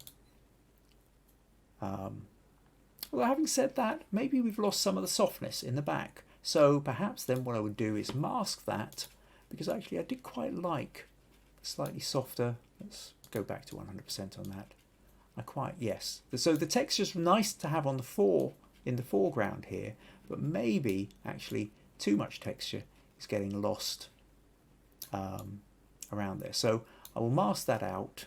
S1: Although having said that, maybe we've lost some of the softness in the back. So perhaps then what I would do is mask that, because actually I did quite like slightly softer. Let's go back to 100% on that. Yes. So the texture's nice to have on in the foreground here, but maybe actually too much texture is getting lost around there. So I will mask that out.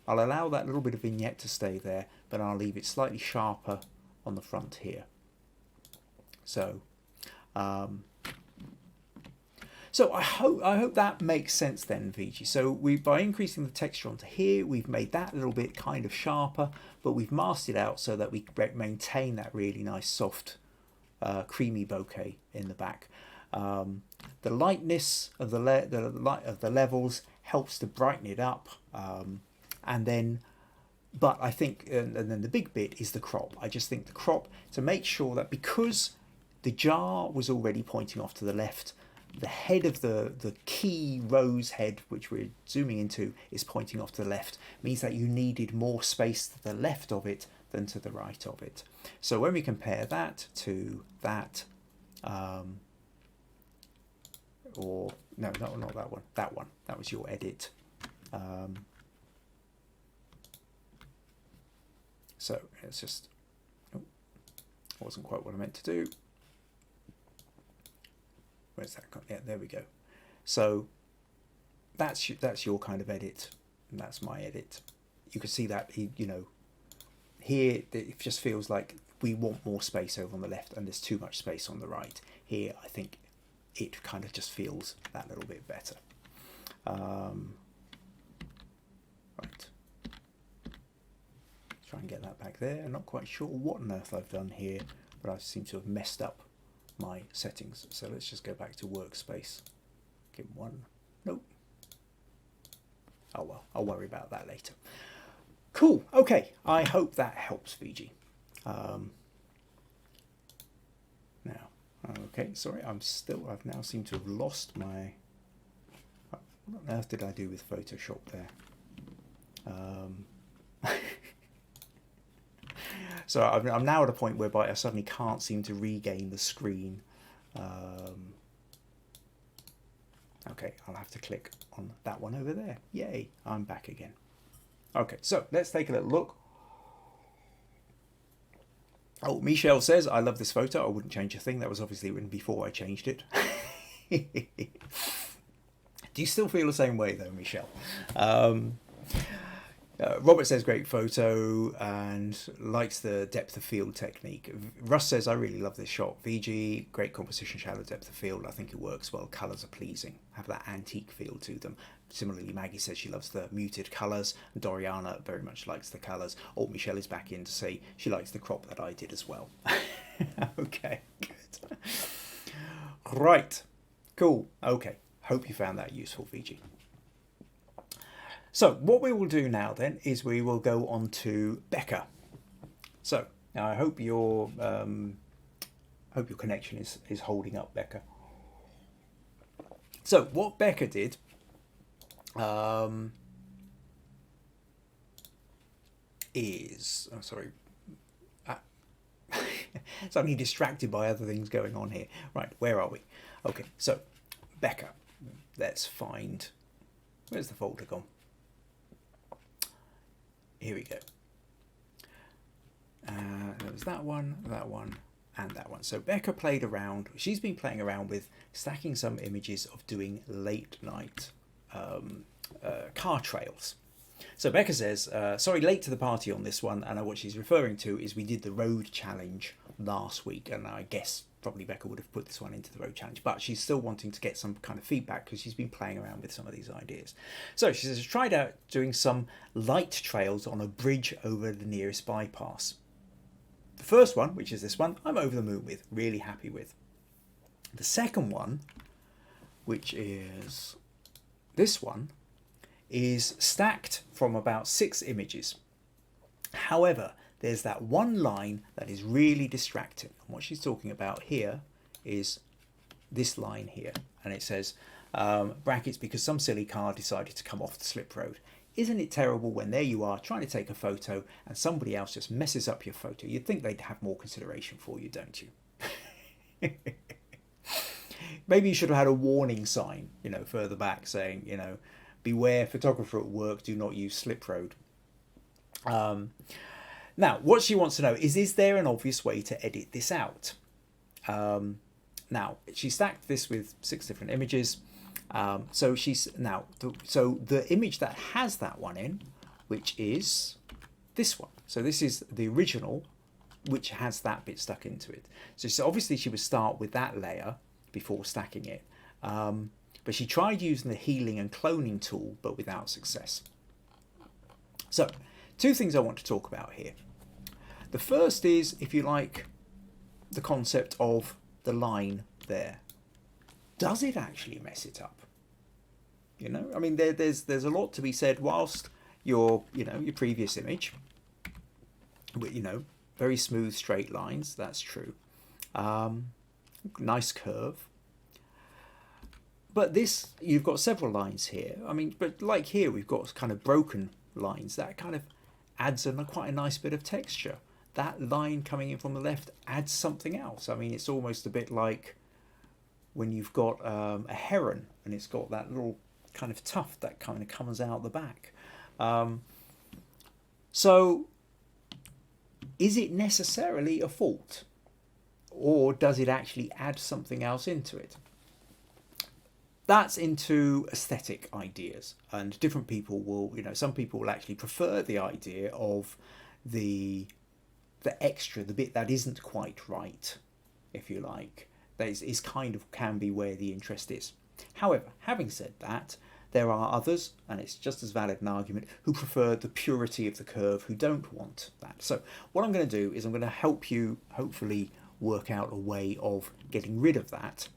S1: I'll allow that little bit of vignette to stay there, but I'll leave it slightly sharper on the front here. So, so I hope that makes sense then, VG. So by increasing the texture onto here, we've made that a little bit kind of sharper, but we've masked it out so that we maintain that really nice soft, creamy bokeh in the back. The lightness of the levels helps to brighten it up, and then. But I think, and then the big bit is the crop. I just think the crop, to make sure that because the jar was already pointing off to the left, the head of the key rose head, which we're zooming into, is pointing off to the left, means that you needed more space to the left of it than to the right of it. So when we compare that to that, or no, not that one, that was your edit. So it's just, oh, wasn't quite what I meant to do. Where's that gone? Yeah, there we go. So that's your kind of edit, and that's my edit. You can see that, you know, here it just feels like we want more space over on the left, and there's too much space on the right. Here, I think it kind of just feels that little bit better. Right. Try and get that back there. I'm not quite sure what on earth I've done here, but I seem to have messed up my settings. So let's just go back to workspace. Give one. Nope. Oh well, I'll worry about that later. Cool. Okay. I hope that helps, VG. Now, okay. Sorry, I've now seemed to have lost my. What on earth did I do with Photoshop there? So I'm now at a point whereby I suddenly can't seem to regain the screen. Okay, I'll have to click on that one over there. Yay, I'm back again. Okay, so let's take a little look. Oh, Michelle says, I love this photo. I wouldn't change a thing. That was obviously written before I changed it. Do you still feel the same way though, Michelle? Robert says great photo and likes the depth of field technique. Russ says I really love this shot. VG, great composition, shallow depth of field. I think it works well. Colours are pleasing, have that antique feel to them. Similarly, Maggie says she loves the muted colours. Doriana very much likes the colours. Oh, Michelle is back in to say she likes the crop that I did as well. Okay, good. Right, cool. Okay, hope you found that useful, VG. So what we will do now then is we will go on to Becca. So now I hope your connection is holding up, Becca. So what Becca did is, oh sorry, suddenly distracted by other things going on here. Right, where are we? Okay, so Becca, let's find, where's the folder gone? Here we go. There was that one, and that one. So Becca played around. She's been playing around with stacking some images of doing late night car trails. So Becca says, sorry, late to the party on this one. And what she's referring to is we did the road challenge last week. And I guess probably Becca would have put this one into the road challenge, but she's still wanting to get some kind of feedback because she's been playing around with some of these ideas. So she says, tried out doing some light trails on a bridge over the nearest bypass. The first one, which is this one, I'm over the moon with, really happy with. The second one, which is this one, is stacked from about 6 images. However, there's that one line that is really distracting. And what she's talking about here is this line here. And it says, brackets, because some silly car decided to come off the slip road. Isn't it terrible when there you are trying to take a photo and somebody else just messes up your photo? You'd think they'd have more consideration for you, don't you? Maybe you should have had a warning sign, you know, further back saying, you know, beware, photographer at work, do not use slip road. Now, what she wants to know is there an obvious way to edit this out? Now, she stacked this with 6 different images. So she's now, so the image that has that one in, which is this one. So this is the original, which has that bit stuck into it. So obviously she would start with that layer before stacking it. But she tried using the healing and cloning tool, but without success. So 2 things I want to talk about here. The first is, if you like, the concept of the line there. Does it actually mess it up? You know, I mean, there's a lot to be said. Whilst your previous image, you know, very smooth straight lines, that's true. Nice curve. But this, you've got several lines here. I mean, but like here, we've got kind of broken lines. That kind of adds quite a nice bit of texture. That line coming in from the left adds something else. I mean, it's almost a bit like when you've got a heron and it's got that little kind of tuft that kind of comes out the back. So is it necessarily a fault, or does it actually add something else into it? That's into aesthetic ideas, and different people will, you know, some people will actually prefer the idea of the extra, the bit that isn't quite right, if you like. That is kind of can be where the interest is. However, having said that, there are others, and it's just as valid an argument, who prefer the purity of the curve, who don't want that. So what I'm going to do is I'm going to help you hopefully work out a way of getting rid of that.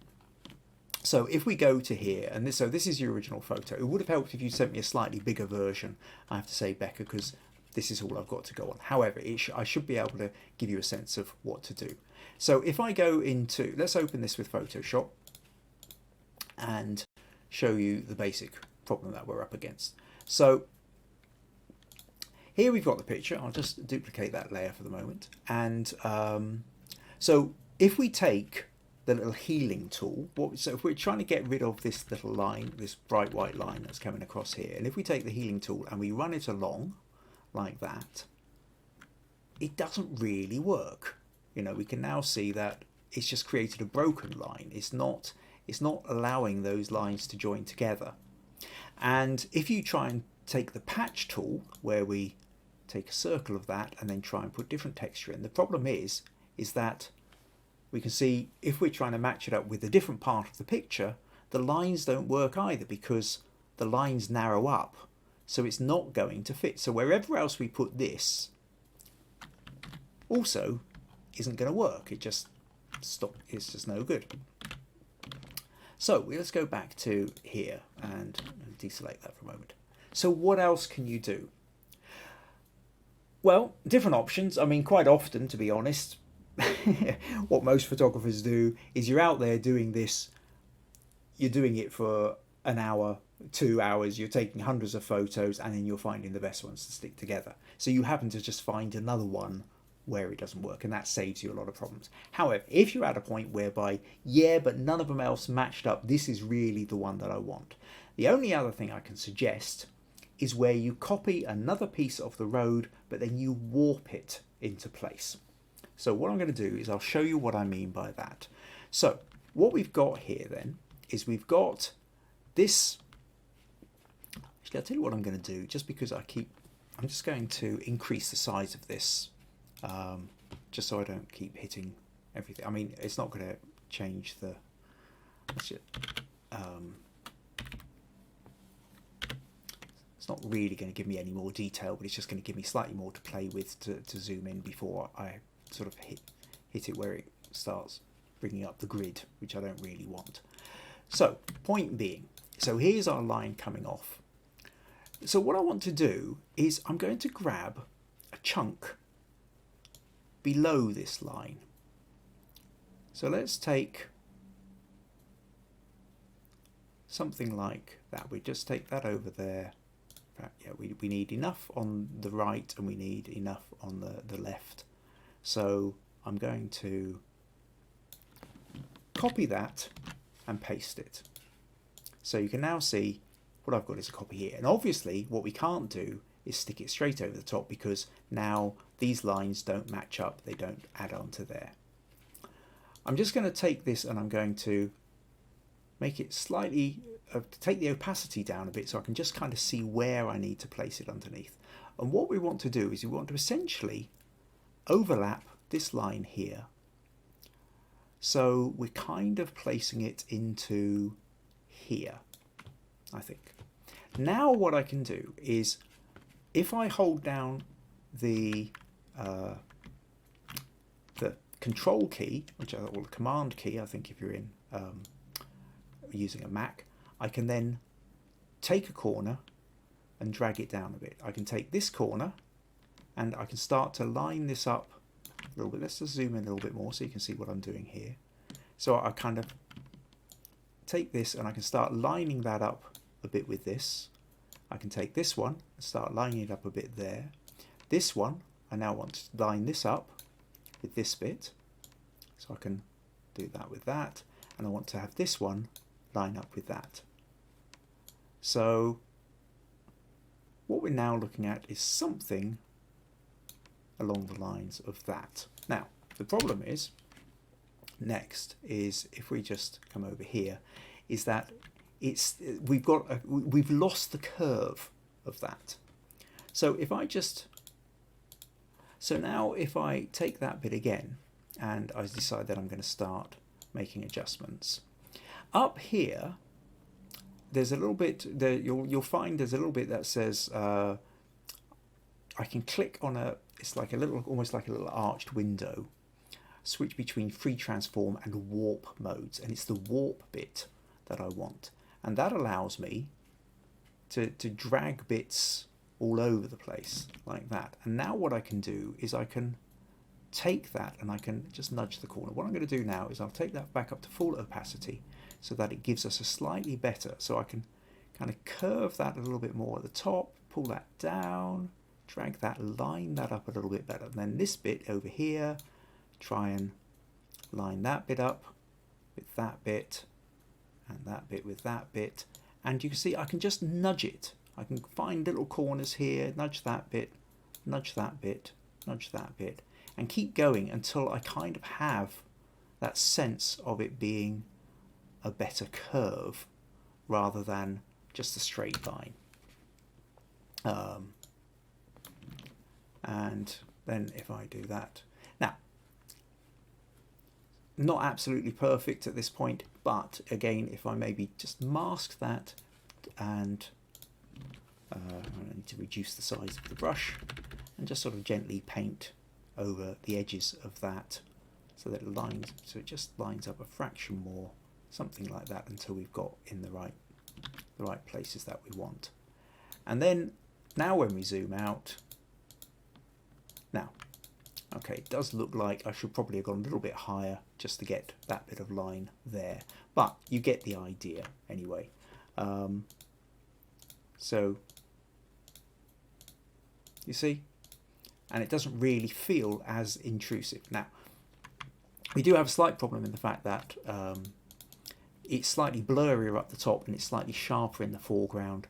S1: So if we go to here, and this is your original photo. It would have helped if you sent me a slightly bigger version, I have to say, Becca, because this is all I've got to go on. However, I should be able to give you a sense of what to do. So if I go into, let's open this with Photoshop and show you the basic problem that we're up against. So here we've got the picture. I'll just duplicate that layer for the moment. And so if we take the little healing tool, so if we're trying to get rid of this little line, this bright white line that's coming across here, and if we take the healing tool and we run it along like that, it doesn't really work. You know, we can now see that it's just created a broken line. It's not allowing those lines to join together. And if you try and take the patch tool, where we take a circle of that and then try and put different texture in, the problem is that we can see if we're trying to match it up with a different part of the picture, the lines don't work either, because the lines narrow up, so it's not going to fit. So wherever else we put this also isn't going to work. It just it's just no good. So let's go back to here and deselect that for a moment. So what else can you do? Well, different options. I mean, quite often, to be honest, what most photographers do is you're out there doing this, you're doing it for an hour, 2 hours, you're taking hundreds of photos, and then you're finding the best ones to stick together. So you happen to just find another one where it doesn't work, and that saves you a lot of problems. However, if you're at a point whereby, yeah, but none of them else matched up, this is really the one that I want. The only other thing I can suggest is where you copy another piece of the road, but then you warp it into place. So what I'm going to do is I'll show you what I mean by that. So what we've got here then is we've got this. Actually, I'll tell you what I'm going to do, just because I'm just going to increase the size of this, just so I don't keep hitting everything. I mean, it's not going to change the, it's not really going to give me any more detail, but it's just going to give me slightly more to play with to zoom in before I sort of hit it where it starts bringing up the grid, which I don't really want. So point being, so here's our line coming off. So what I want to do is I'm going to grab a chunk below this line. So let's take something like that. We just take that over there. Yeah, we need enough on the right and we need enough on the left. So I'm going to copy that and paste it. So you can now see what I've got is a copy here. And obviously what we can't do is stick it straight over the top, because now these lines don't match up, they don't add on to there. I'm just going to take this and I'm going to make it slightly, take the opacity down a bit so I can just kind of see where I need to place it underneath. And what we want to do is we want to essentially overlap this line here. So we're kind of placing it into here, I think. Now what I can do is, if I hold down the control key, or the command key, I think if you're in using a Mac, I can then take a corner and drag it down a bit. I can take this corner and I can start to line this up a little bit. Let's just zoom in a little bit more so you can see what I'm doing here. So I kind of take this and I can start lining that up a bit with this. I can take this one and start lining it up a bit there. This one, I now want to line this up with this bit. So I can do that with that. And I want to have this one line up with that. So what we're now looking at is something along the lines of that. Now, the problem is, next is, if we just come over here, is that we've lost the curve of that. So if I just, so now if I take that bit again and I decide that I'm going to start making adjustments up here, there's a little bit there, you'll find there's a little bit that says I can click on it's like a little, almost like a little arched window, switch between free transform and warp modes, and it's the warp bit that I want, and that allows me to drag bits all over the place like that. And now what I can do is I can take that and I can just nudge the corner. What I'm going to do now is I'll take that back up to full opacity so that it gives us a slightly better, so I can kind of curve that a little bit more at the top, pull that down, drag that, line that up a little bit better. And then this bit over here, try and line that bit up with that bit and that bit with that bit. And you can see I can just nudge it. I can find little corners here, nudge that bit, nudge that bit, nudge that bit, and keep going until I kind of have that sense of it being a better curve rather than just a straight line. And then if I do that, now, not absolutely perfect at this point, but again, if I maybe just mask that and I need to reduce the size of the brush and just sort of gently paint over the edges of that so that it lines, so it just lines up a fraction more, something like that, until we've got in the right places that we want. And then now when we zoom out, now, okay, it does look like I should probably have gone a little bit higher just to get that bit of line there, but you get the idea anyway. So you see, and it doesn't really feel as intrusive. Now, we do have a slight problem in the fact that it's slightly blurrier up the top and it's slightly sharper in the foreground.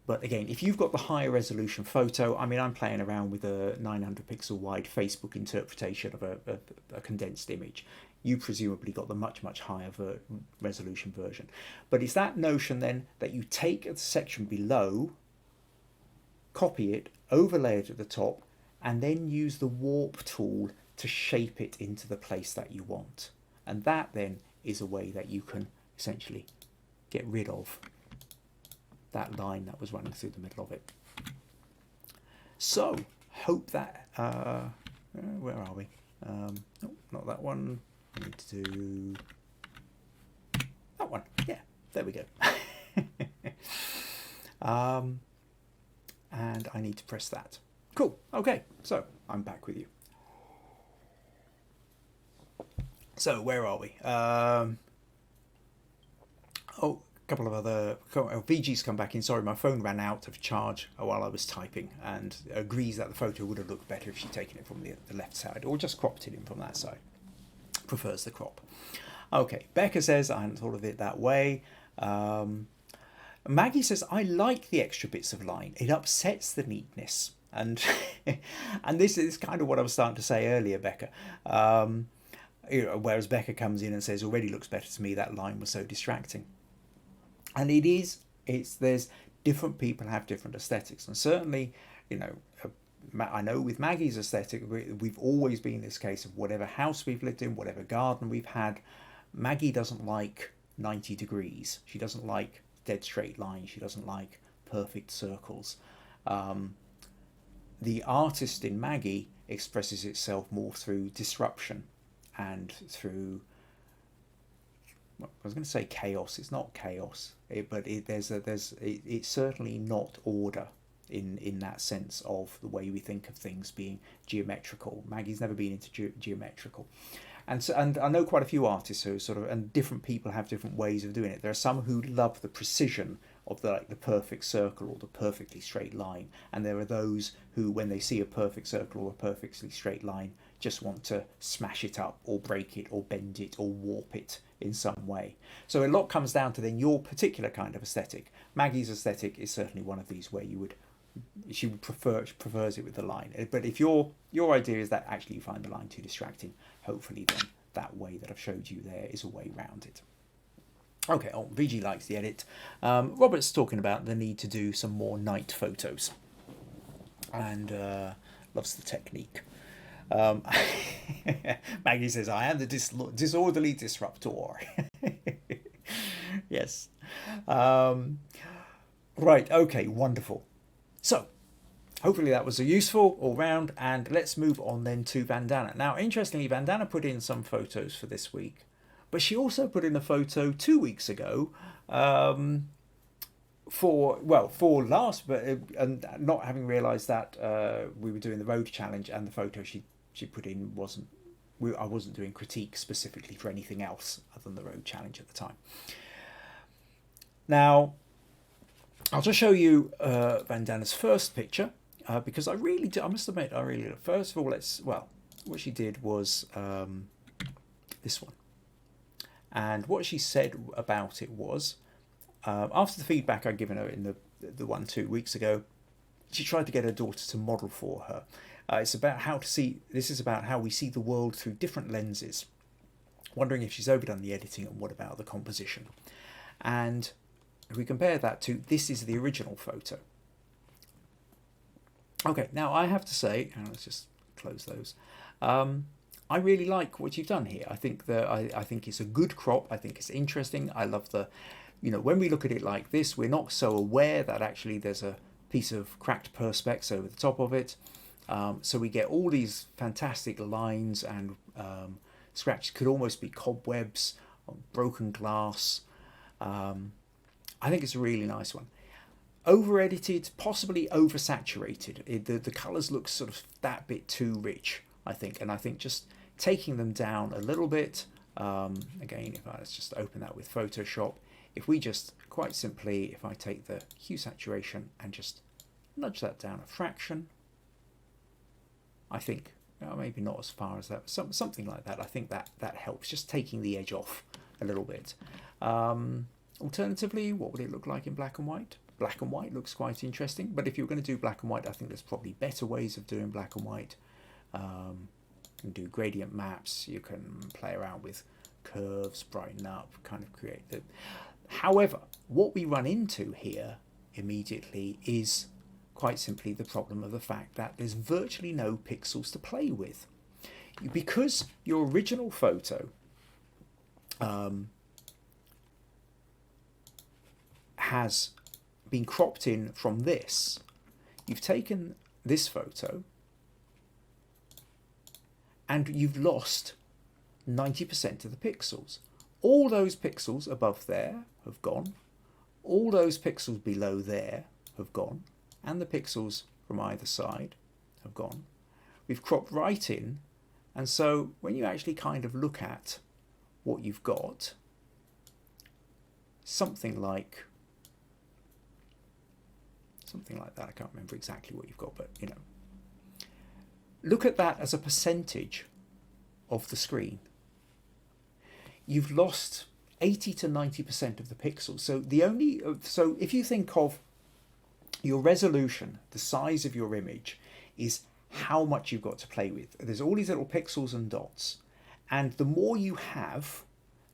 S1: But again, if you've got the higher resolution photo, I mean, I'm playing around with a 900 pixel wide Facebook interpretation of a condensed image. You presumably got the much higher resolution version. But it's that notion then that you take a section below, copy it, overlay it at the top, and then use the warp tool to shape it into the place that you want. And that then is a way that you can essentially get rid of that line that was running through the middle of it. So, hope that, where are we? Oh, not that one. I need to do that one. Yeah, there we go. And I need to press that. Cool. Okay, so I'm back with you. So where are we? Oh, a couple of other VG's come back in. Sorry, my phone ran out of charge while I was typing, and agrees that the photo would have looked better if she'd taken it from the left side or just cropped it in from that side. Prefers the crop. Okay, Becca says I hadn't thought of it that way. Maggie says I like the extra bits of line. It upsets the neatness. And and this is kind of what I was starting to say earlier, Becca. Whereas Becca comes in and says, already looks better to me, that line was so distracting. And there's different people have different aesthetics. And certainly, I know with Maggie's aesthetic, we've always been this case of whatever house we've lived in, whatever garden we've had, Maggie doesn't like 90 degrees. She doesn't like dead straight lines. She doesn't like perfect circles. The artist in Maggie expresses itself more through disruption and through, well, I was going to say chaos. It's not chaos, but it's certainly not order in that sense of the way we think of things being geometrical. Maggie's never been into geometrical. And I know quite a few artists who sort of, and different people have different ways of doing it. There are some who love the precision of the perfect circle or the perfectly straight line, and there are those who, when they see a perfect circle or a perfectly straight line, just want to smash it up or break it or bend it or warp it in some way. So a lot comes down to then your particular kind of aesthetic. Maggie's aesthetic is certainly one of these where she prefers it with the line. But if your idea is that actually you find the line too distracting, hopefully then that way that I've showed you there is a way around it. Okay, VG likes the edit. Robert's talking about the need to do some more night photos and loves the technique. Maggie says, I am the disorderly disruptor. Yes. Right, okay, wonderful. So, hopefully that was useful all round, and let's move on then to Vandana. Now, interestingly, Vandana put in some photos for this week, but she also put in a photo 2 weeks ago for last, but and not having realised that we were doing the road challenge, and the photo she put in I wasn't doing critique specifically for anything else other than the road challenge at the time. Now, I'll just show you Vandana's first picture because I must admit, first of all, what she did was this one. And what she said about it was, after the feedback I'd given her in the one 2 weeks ago, she tried to get her daughter to model for her. This is about how we see the world through different lenses, wondering if she's overdone the editing and what about the composition. And if we compare that to, this is the original photo. Okay, now I have to say, and let's just close those. I really like what you've done here. I think I think it's a good crop. I think it's interesting. I love when we look at it like this, we're not so aware that actually there's a piece of cracked perspex over the top of it. So we get all these fantastic lines and scratches. Could almost be cobwebs, broken glass. I think it's a really nice one. Over edited, possibly oversaturated. The colours look sort of that bit too rich, I think. And I think just taking them down a little bit, again, let's just open that with Photoshop. If we just, quite simply, if I take the hue saturation and just nudge that down a fraction, I think, maybe not as far as that, something like that. I think that helps, just taking the edge off a little bit. Alternatively, what would it look like in black and white? Black and white looks quite interesting, but if you're going to do black and white, I think there's probably better ways of doing black and white. You can do gradient maps, you can play around with curves, brighten up, kind of create the... However, what we run into here immediately is quite simply the problem of the fact that there's virtually no pixels to play with. Because your original photo has been cropped in from this, you've taken this photo and you've lost 90% of the pixels. All those pixels above there have gone, all those pixels below there have gone, and the pixels from either side have gone. We've cropped right in, and so when you actually kind of look at what you've got, something like that, I can't remember exactly what you've got, but look at that as a percentage of the screen. You've lost 80 to 90% of the pixels. So if you think of your resolution, the size of your image is how much you've got to play with. There's all these little pixels and dots, And the more you have,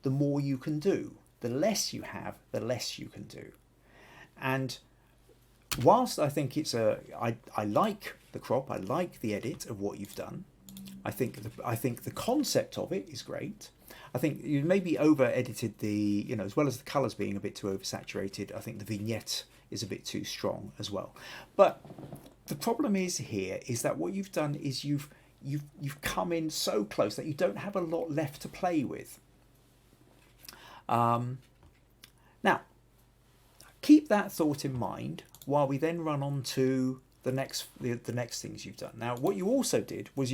S1: the more you can do. The less you have, the less you can do. And whilst I think I like the crop, I like the edit of what you've done. I think the concept of it is great. I think you maybe over edited as well as the colours being a bit too oversaturated. I think the vignette is a bit too strong as well. But the problem is that what you've done is you've come in so close that you don't have a lot left to play with. Now, keep that thought in mind while we then run on to the next things you've done. Now, what you also did was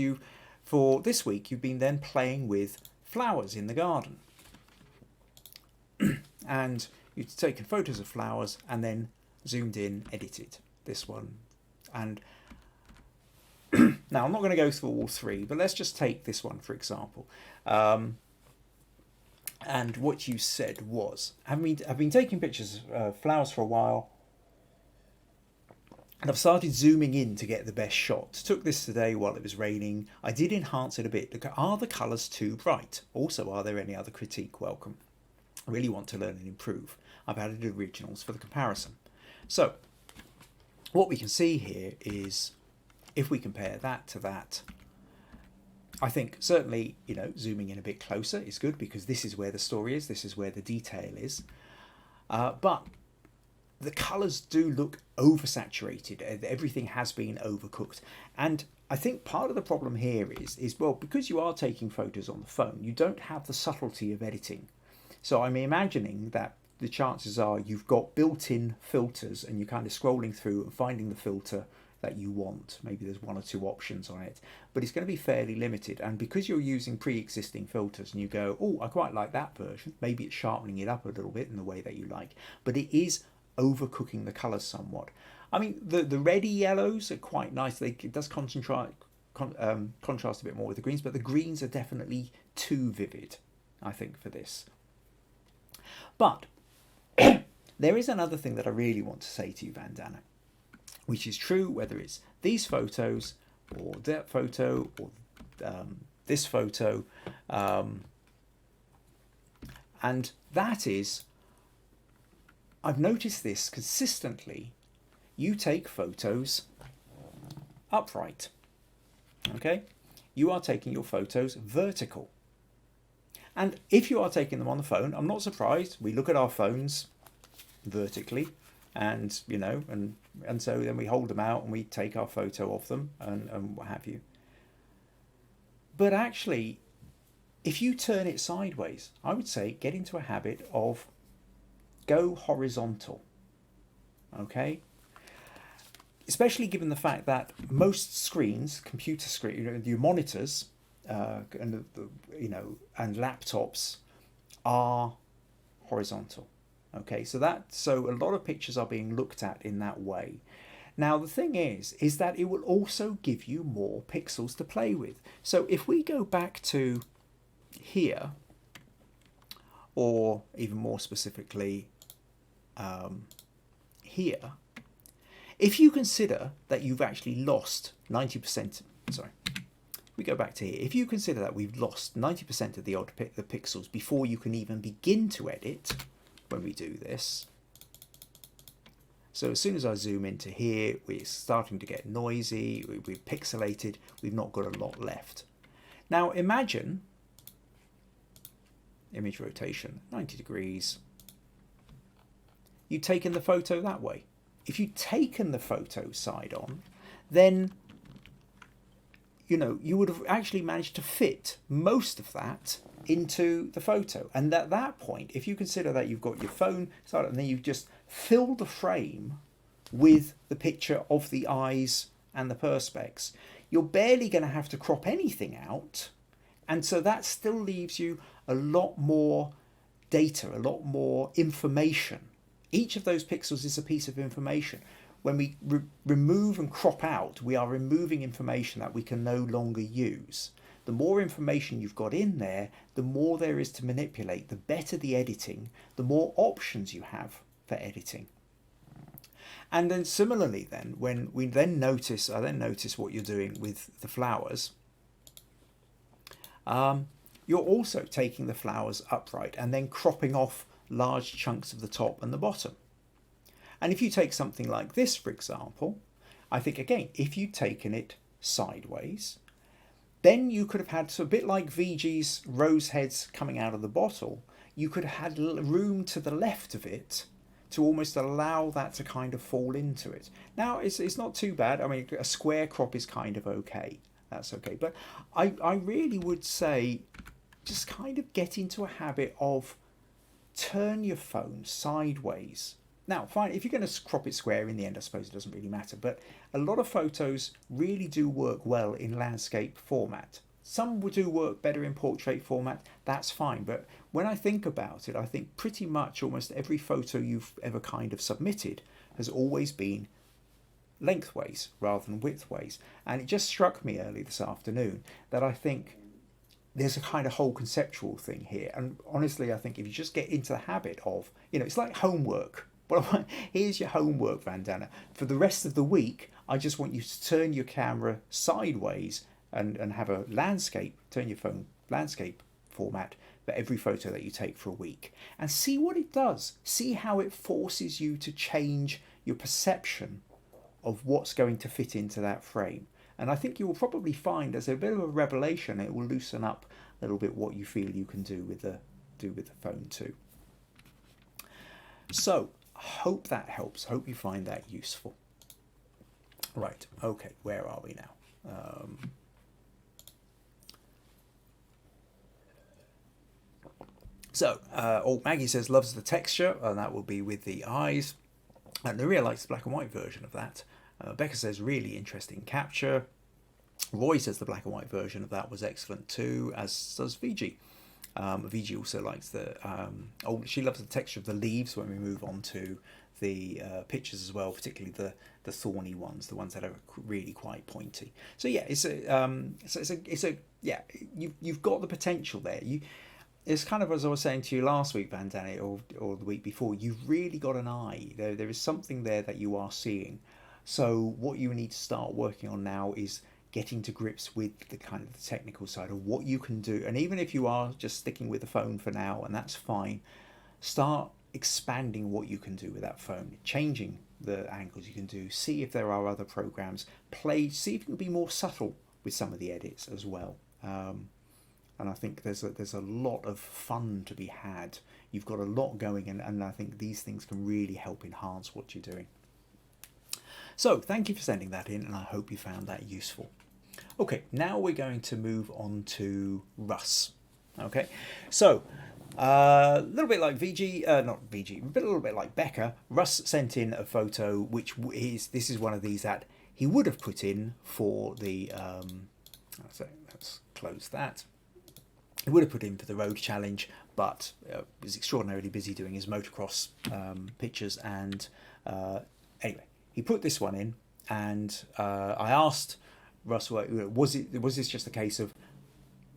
S1: for this week, you've been then playing with flowers in the garden. And you've taken photos of flowers and then zoomed in, edited this one. And now I'm not going to go through all three, but let's just take this one, for example. And what you said was, I've been taking pictures of flowers for a while, and I've started zooming in to get the best shot. Took this today while it was raining. I did enhance it a bit. Look, are the colours too bright? Also, are there any other critique? Welcome. I really want to learn and improve. I've added originals for the comparison. So, what we can see here is, if we compare that to that, I think certainly, zooming in a bit closer is good because this is where the story is, this is where the detail is. But the colours do look oversaturated. Everything has been overcooked. And I think part of the problem here is well, because you are taking photos on the phone, you don't have the subtlety of editing. So I'm imagining that the chances are you've got built-in filters and you're kind of scrolling through and finding the filter that you want. Maybe there's one or two options on it, but it's going to be fairly limited. And because you're using pre-existing filters and you go, oh, I quite like that version, maybe it's sharpening it up a little bit in the way that you like, but it is overcooking the colours somewhat. I mean, the reddy yellows are quite nice. It does contrast a bit more with the greens, but the greens are definitely too vivid, I think, for this. But there is another thing that I really want to say to you, Vandana, which is true whether it's these photos or that photo or this photo. And that is, I've noticed this consistently. You take photos upright. Okay? You are taking your photos vertical. And if you are taking them on the phone, I'm not surprised. We look at our phones vertically, and and so then we hold them out and we take our photo of them and what have you. But actually, if you turn it sideways, I would say get into a habit of go horizontal. Okay? Especially given the fact that most screens, computer screen, your monitors, and laptops are horizontal. Okay, so a lot of pictures are being looked at in that way. Now the thing is that it will also give you more pixels to play with. So if we go back to here, or even more specifically here, if you consider that you've actually lost 90%, we go back to here. If you consider that we've lost 90% of the pixels before you can even begin to edit, when we do this, so as soon as I zoom into here, we're starting to get noisy, we're pixelated, we've not got a lot left. Now imagine, image rotation, 90 degrees, you've taken the photo that way. If you'd taken the photo side on, then you would have actually managed to fit most of that into the photo. And at that point, if you consider that you've got your phone started and then you just fill the frame with the picture of the eyes and the perspex, you're barely going to have to crop anything out. And so that still leaves you a lot more data, a lot more information. Each of those pixels is a piece of information. When we remove and crop out, we are removing information that we can no longer use. The more information you've got in there, the more there is to manipulate, the better the editing, the more options you have for editing. And then similarly then, when we then notice what you're doing with the flowers, you're also taking the flowers upright and then cropping off large chunks of the top and the bottom. And if you take something like this, for example, I think again, if you'd taken it sideways, then you could have had, so a bit like VG's rose heads coming out of the bottle, you could have had room to the left of it to almost allow that to kind of fall into it. Now, it's not too bad. I mean, a square crop is kind of okay. That's okay. But I really would say just kind of get into a habit of turn your phone sideways. Now, fine, if you're going to crop it square in the end, I suppose it doesn't really matter. But a lot of photos really do work well in landscape format. Some do work better in portrait format, that's fine. But when I think about it, I think pretty much almost every photo you've ever kind of submitted has always been lengthways rather than widthways. And it just struck me early this afternoon that I think there's a kind of whole conceptual thing here. And honestly, I think if you just get into the habit of, it's like homework. Well, here's your homework, Vandana. For the rest of the week, I just want you to turn your camera sideways and have a landscape, turn your phone landscape format for every photo that you take for a week. And see what it does. See how it forces you to change your perception of what's going to fit into that frame. And I think you will probably find as a bit of a revelation, it will loosen up a little bit what you feel you can do with the phone too. So, hope that helps. Hope you find that useful. Right, okay, where are we now? Maggie says loves the texture, and that will be with the eyes. And Maria likes the black and white version of that. Becca says really interesting capture. Roy says the black and white version of that was excellent too, as does VG. VG also likes she loves the texture of the leaves when we move on to the pictures as well, particularly the thorny ones, the ones that are really quite pointy. So yeah, you've got the potential there. It's kind of as I was saying to you last week, Vandana, or the week before. You've really got an eye. There is something there that you are seeing. So what you need to start working on now is getting to grips with the kind of the technical side of what you can do. And even if you are just sticking with the phone for now, and that's fine, start expanding what you can do with that phone, changing the angles you can do, see if there are other programs, see if you can be more subtle with some of the edits as well. And I think there's a lot of fun to be had. You've got a lot going, and I think these things can really help enhance what you're doing. So thank you for sending that in, and I hope you found that useful. Okay, now we're going to move on to Russ. Okay, so a little bit like not VG, but a little bit like Becca, Russ sent in a photo this is one of these that he would have put in for the let's close that. He would have put in for the road challenge, but was extraordinarily busy doing his motocross pictures, and anyway, he put this one in, and I asked Russ, was this just a case of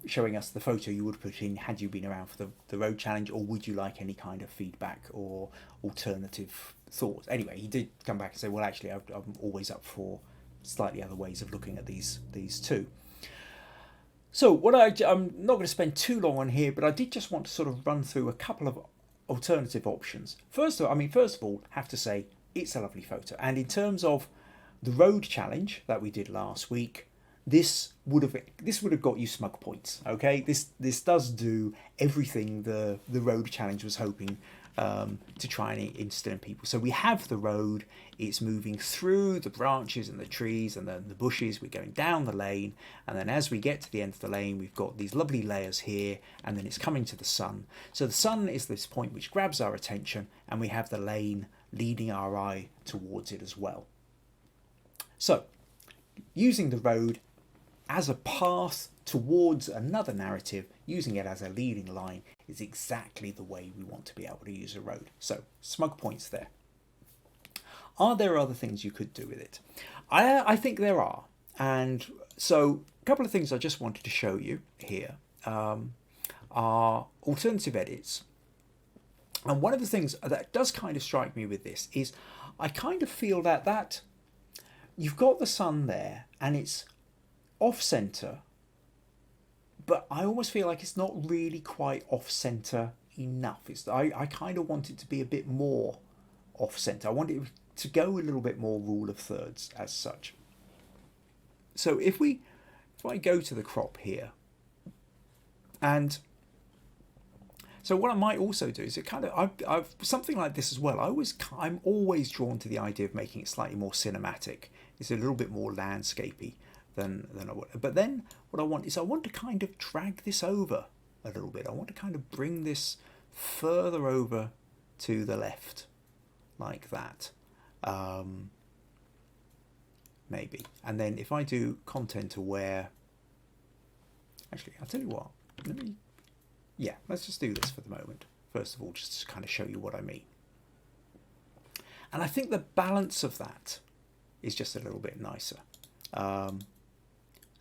S1: showing us the photo you would have put in had you been around for the road challenge, or would you like any kind of feedback or alternative thoughts? Anyway, he did come back and say, well, actually, I'm always up for slightly other ways of looking at these two. So I'm not going to spend too long on here, but I did just want to sort of run through a couple of alternative options. First of all, have to say it's a lovely photo. And in terms of the road challenge that we did last week, this would have got you smug points. Okay, this does do everything the road challenge was hoping to try and instill in people. So we have the road, it's moving through the branches and the trees and the bushes, we're going down the lane, and then as we get to the end of the lane, we've got these lovely layers here, and then it's coming to the sun. So the sun is this point which grabs our attention, and we have the lane leading our eye towards it as well. So using the road as a path towards another narrative, using it as a leading line, is exactly the way we want to be able to use a road. So, smug points there. Are there other things you could do with it? I think there are. And so, a couple of things I just wanted to show you here are alternative edits. And one of the things that does kind of strike me with this is I kind of feel that you've got the sun there and it's off-center, but I almost feel like it's not really quite off-center enough. I kind of want it to be a bit more off-center. I want it to go a little bit more rule of thirds as such. So if I go to the crop here, and so what I might also do is it kind of I've something like this as well. I'm always drawn to the idea of making it slightly more cinematic. It's a little bit more landscapey than I want. But then what I want is I want to kind of drag this over a little bit. I want to kind of bring this further over to the left, like that. Maybe. And then if I do content aware, actually, I'll tell you what, let's just do this for the moment. First of all, just to kind of show you what I mean. And I think the balance of that is just a little bit nicer. So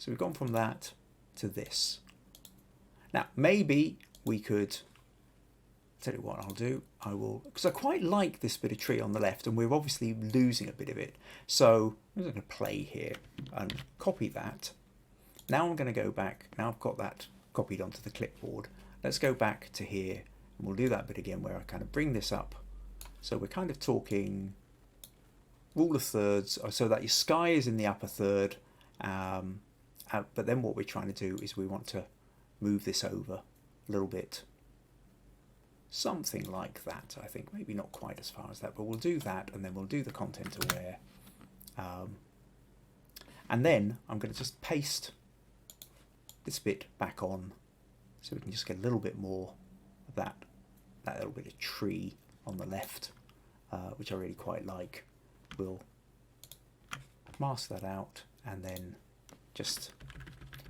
S1: we've gone from that to this. Now, maybe we could, tell you what I'll do, because I quite like this bit of tree on the left, and we're obviously losing a bit of it. So I'm just going to play here and copy that. Now I'm going to go back. Now I've got that copied onto the clipboard. Let's go back to here, and we'll do that bit again where I kind of bring this up. So we're kind of talking rule of thirds, so that your sky is in the upper third. But then what we're trying to do is we want to move this over a little bit. Something like that, I think. Maybe not quite as far as that, but we'll do that, and then we'll do the content aware. And then I'm going to just paste this bit back on, so we can just get a little bit more of that little bit of tree on the left, which I really quite like. We'll mask that out, and then just,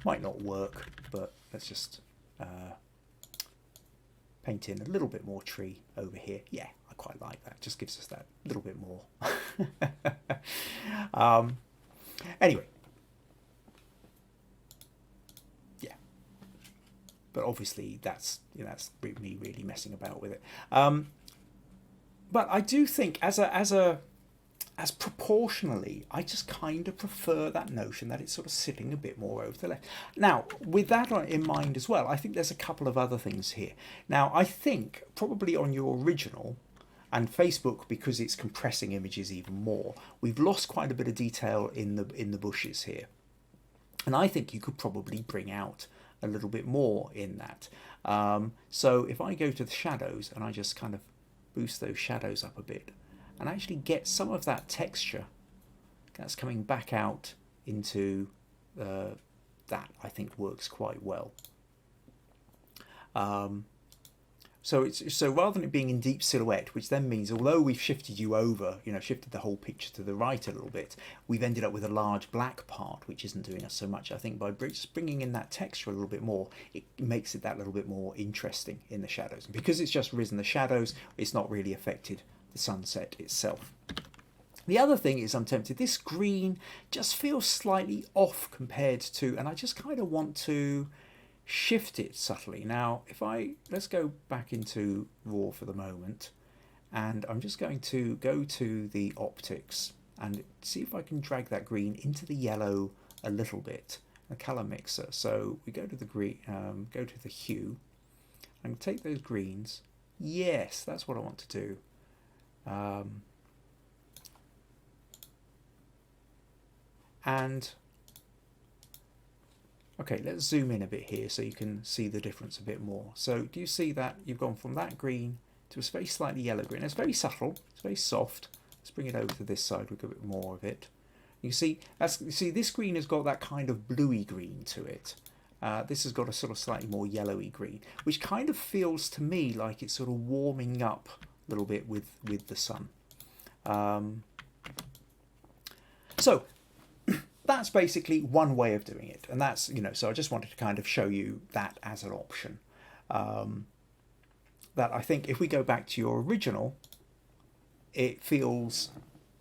S1: might not work, but let's just paint in a little bit more tree over here. Yeah, I quite like that. Just gives us that little bit more. Anyway, yeah. But obviously that's me really messing about with it. But I do think as proportionally, I just kind of prefer that notion that it's sort of sitting a bit more over the left. Now, with that in mind as well, I think there's a couple of other things here. Now, I think probably on your original, and Facebook, because it's compressing images even more, we've lost quite a bit of detail in the bushes here. And I think you could probably bring out a little bit more in that. So if I go to the shadows and I just kind of boost those shadows up a bit, and actually get some of that texture that's coming back out into that, I think works quite well. So rather than it being in deep silhouette, which then means although we've shifted you over, shifted the whole picture to the right a little bit, we've ended up with a large black part, which isn't doing us so much. I think by just bringing in that texture a little bit more, it makes it that little bit more interesting in the shadows. And because it's just risen the shadows, it's not really affected the sunset itself. The other thing is I'm tempted, this green just feels slightly off compared to, and I just kind of want to shift it subtly. Now, let's go back into RAW for the moment, and I'm just going to go to the optics and see if I can drag that green into the yellow a little bit, a color mixer. So we go to the green, go to the hue, and take those greens. Yes, that's what I want to do. And okay, let's zoom in a bit here so you can see the difference a bit more. So do you see that you've gone from that green to a very slightly yellow green? It's very subtle, it's very soft. Let's bring it over to this side, we'll get a bit more of it. You see this green has got that kind of bluey green to it. This has got a sort of slightly more yellowy green, which kind of feels to me like it's sort of warming up a little bit with the sun. So that's basically one way of doing it, and that's, so I just wanted to kind of show you that as an option. That I think if we go back to your original, it feels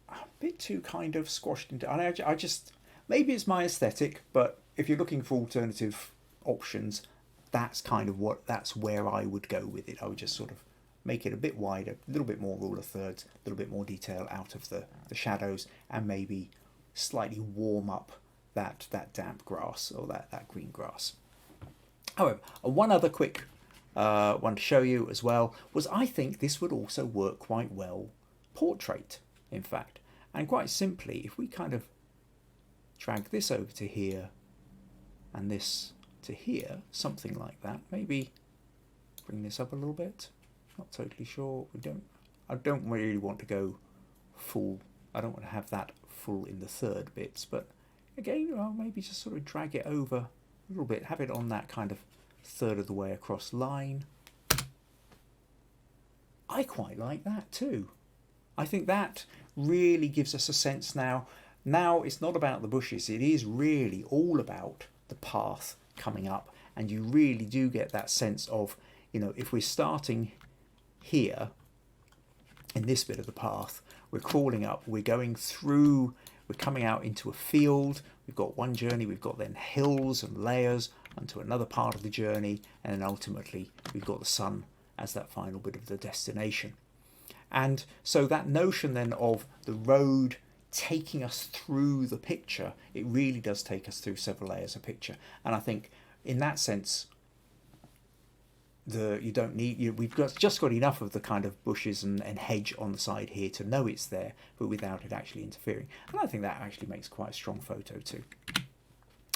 S1: a bit too kind of squashed into, and I just, maybe it's my aesthetic, but if you're looking for alternative options, that's where I would go with it. I would just sort of make it a bit wider, a little bit more rule of thirds, a little bit more detail out of the shadows, and maybe slightly warm up that damp grass or that green grass. However, one other quick one to show you as well was I think this would also work quite well portrait, in fact. And quite simply, if we kind of drag this over to here and this to here, something like that, maybe bring this up a little bit. Not totally sure. I don't really want to go full. I don't want to have that full in the third bits, but again, well, maybe just sort of drag it over a little bit, have it on that kind of third of the way across line. I quite like that too. I think that really gives us a sense now. Now it's not about the bushes, it is really all about the path coming up, and you really do get that sense of, you know, if we're starting here in this bit of the path, we're crawling up, we're going through, we're coming out into a field, we've got one journey, we've got then hills and layers onto another part of the journey, and then ultimately we've got the sun as that final bit of the destination. And so that notion then of the road taking us through the picture, it really does take us through several layers of picture. And I think in that sense, we've just got enough of the kind of bushes and hedge on the side here to know it's there, but without it actually interfering. And I think that actually makes quite a strong photo too.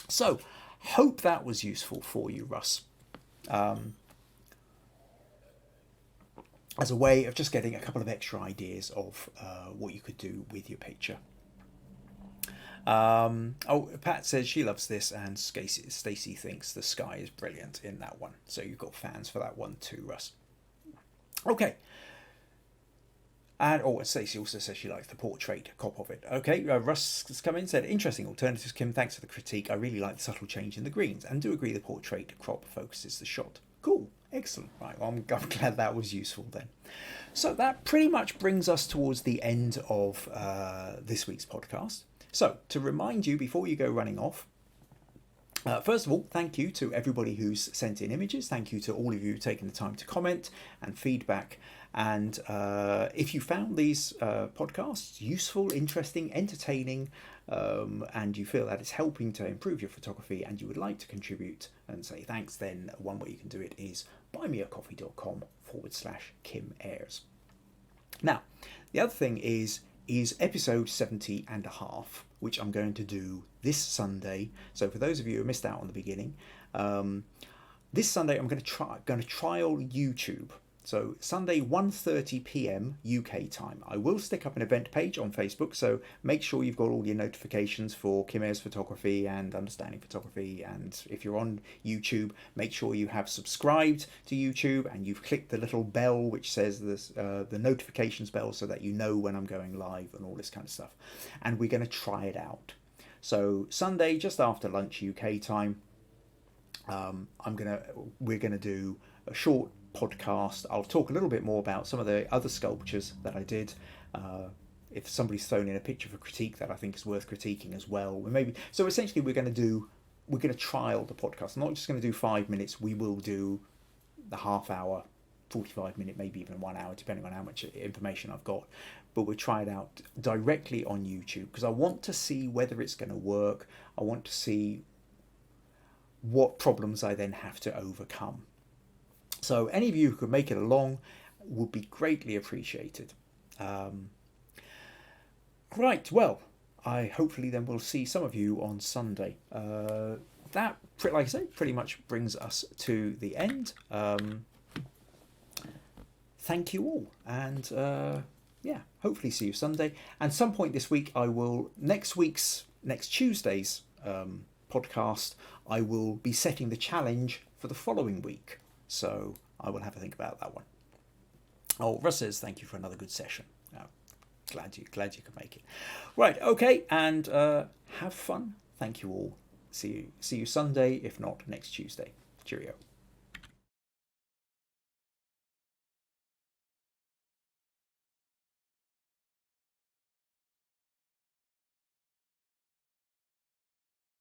S1: So, hope that was useful for you, Russ. As a way of just getting a couple of extra ideas of what you could do with your picture. Pat says she loves this, and Stacey thinks the sky is brilliant in that one. So you've got fans for that one too, Russ. Okay. And Stacey also says she likes the portrait cop of it. Okay, Russ has come in and said, interesting alternatives, Kim. Thanks for the critique. I really like the subtle change in the greens, and do agree the portrait crop focuses the shot. Cool. Excellent. Right, well, I'm glad that was useful then. So that pretty much brings us towards the end of this week's podcast. So to remind you before you go running off, first of all, thank you to everybody who's sent in images. Thank you to all of you who've taken the time to comment and feedback. And if you found these podcasts useful, interesting, entertaining, and you feel that it's helping to improve your photography and you would like to contribute and say thanks, then one way you can do it is buymeacoffee.com/Kim Ayres. Now, the other thing is episode 70 and a half, which I'm going to do this Sunday. So for those of you who missed out on the beginning, this Sunday I'm going to trial YouTube. So Sunday 1:30 p.m. UK time. I will stick up an event page on Facebook, so make sure you've got all your notifications for Kim Ayres Photography and Understanding Photography. And if you're on YouTube, make sure you have subscribed to YouTube and you've clicked the little bell which says this, the notifications bell, so that you know when I'm going live and all this kind of stuff. And we're going to try it out. So Sunday, just after lunch UK time, we're gonna do a short podcast. I'll talk a little bit more about some of the other sculptures that I did. If somebody's thrown in a picture for critique that I think is worth critiquing as well, so essentially we're going to trial the podcast. I'm not just going to do 5 minutes. We will do the half hour, 45 minute, maybe even 1 hour, depending on how much information I've got. But we'll try it out directly on YouTube because I want to see whether it's going to work. I want to see what problems I then have to overcome. So any of you who could make it along would be greatly appreciated. Right, well, hopefully then we'll see some of you on Sunday. That, like I say, pretty much brings us to the end. Thank you all, and hopefully see you Sunday. And some point this week, next Tuesday's podcast, I will be setting the challenge for the following week. So I will have a think about that one. Russ says, thank you for another good session. Glad you could make it. Right, okay, and have fun. Thank you all. See you Sunday, if not next Tuesday. Cheerio.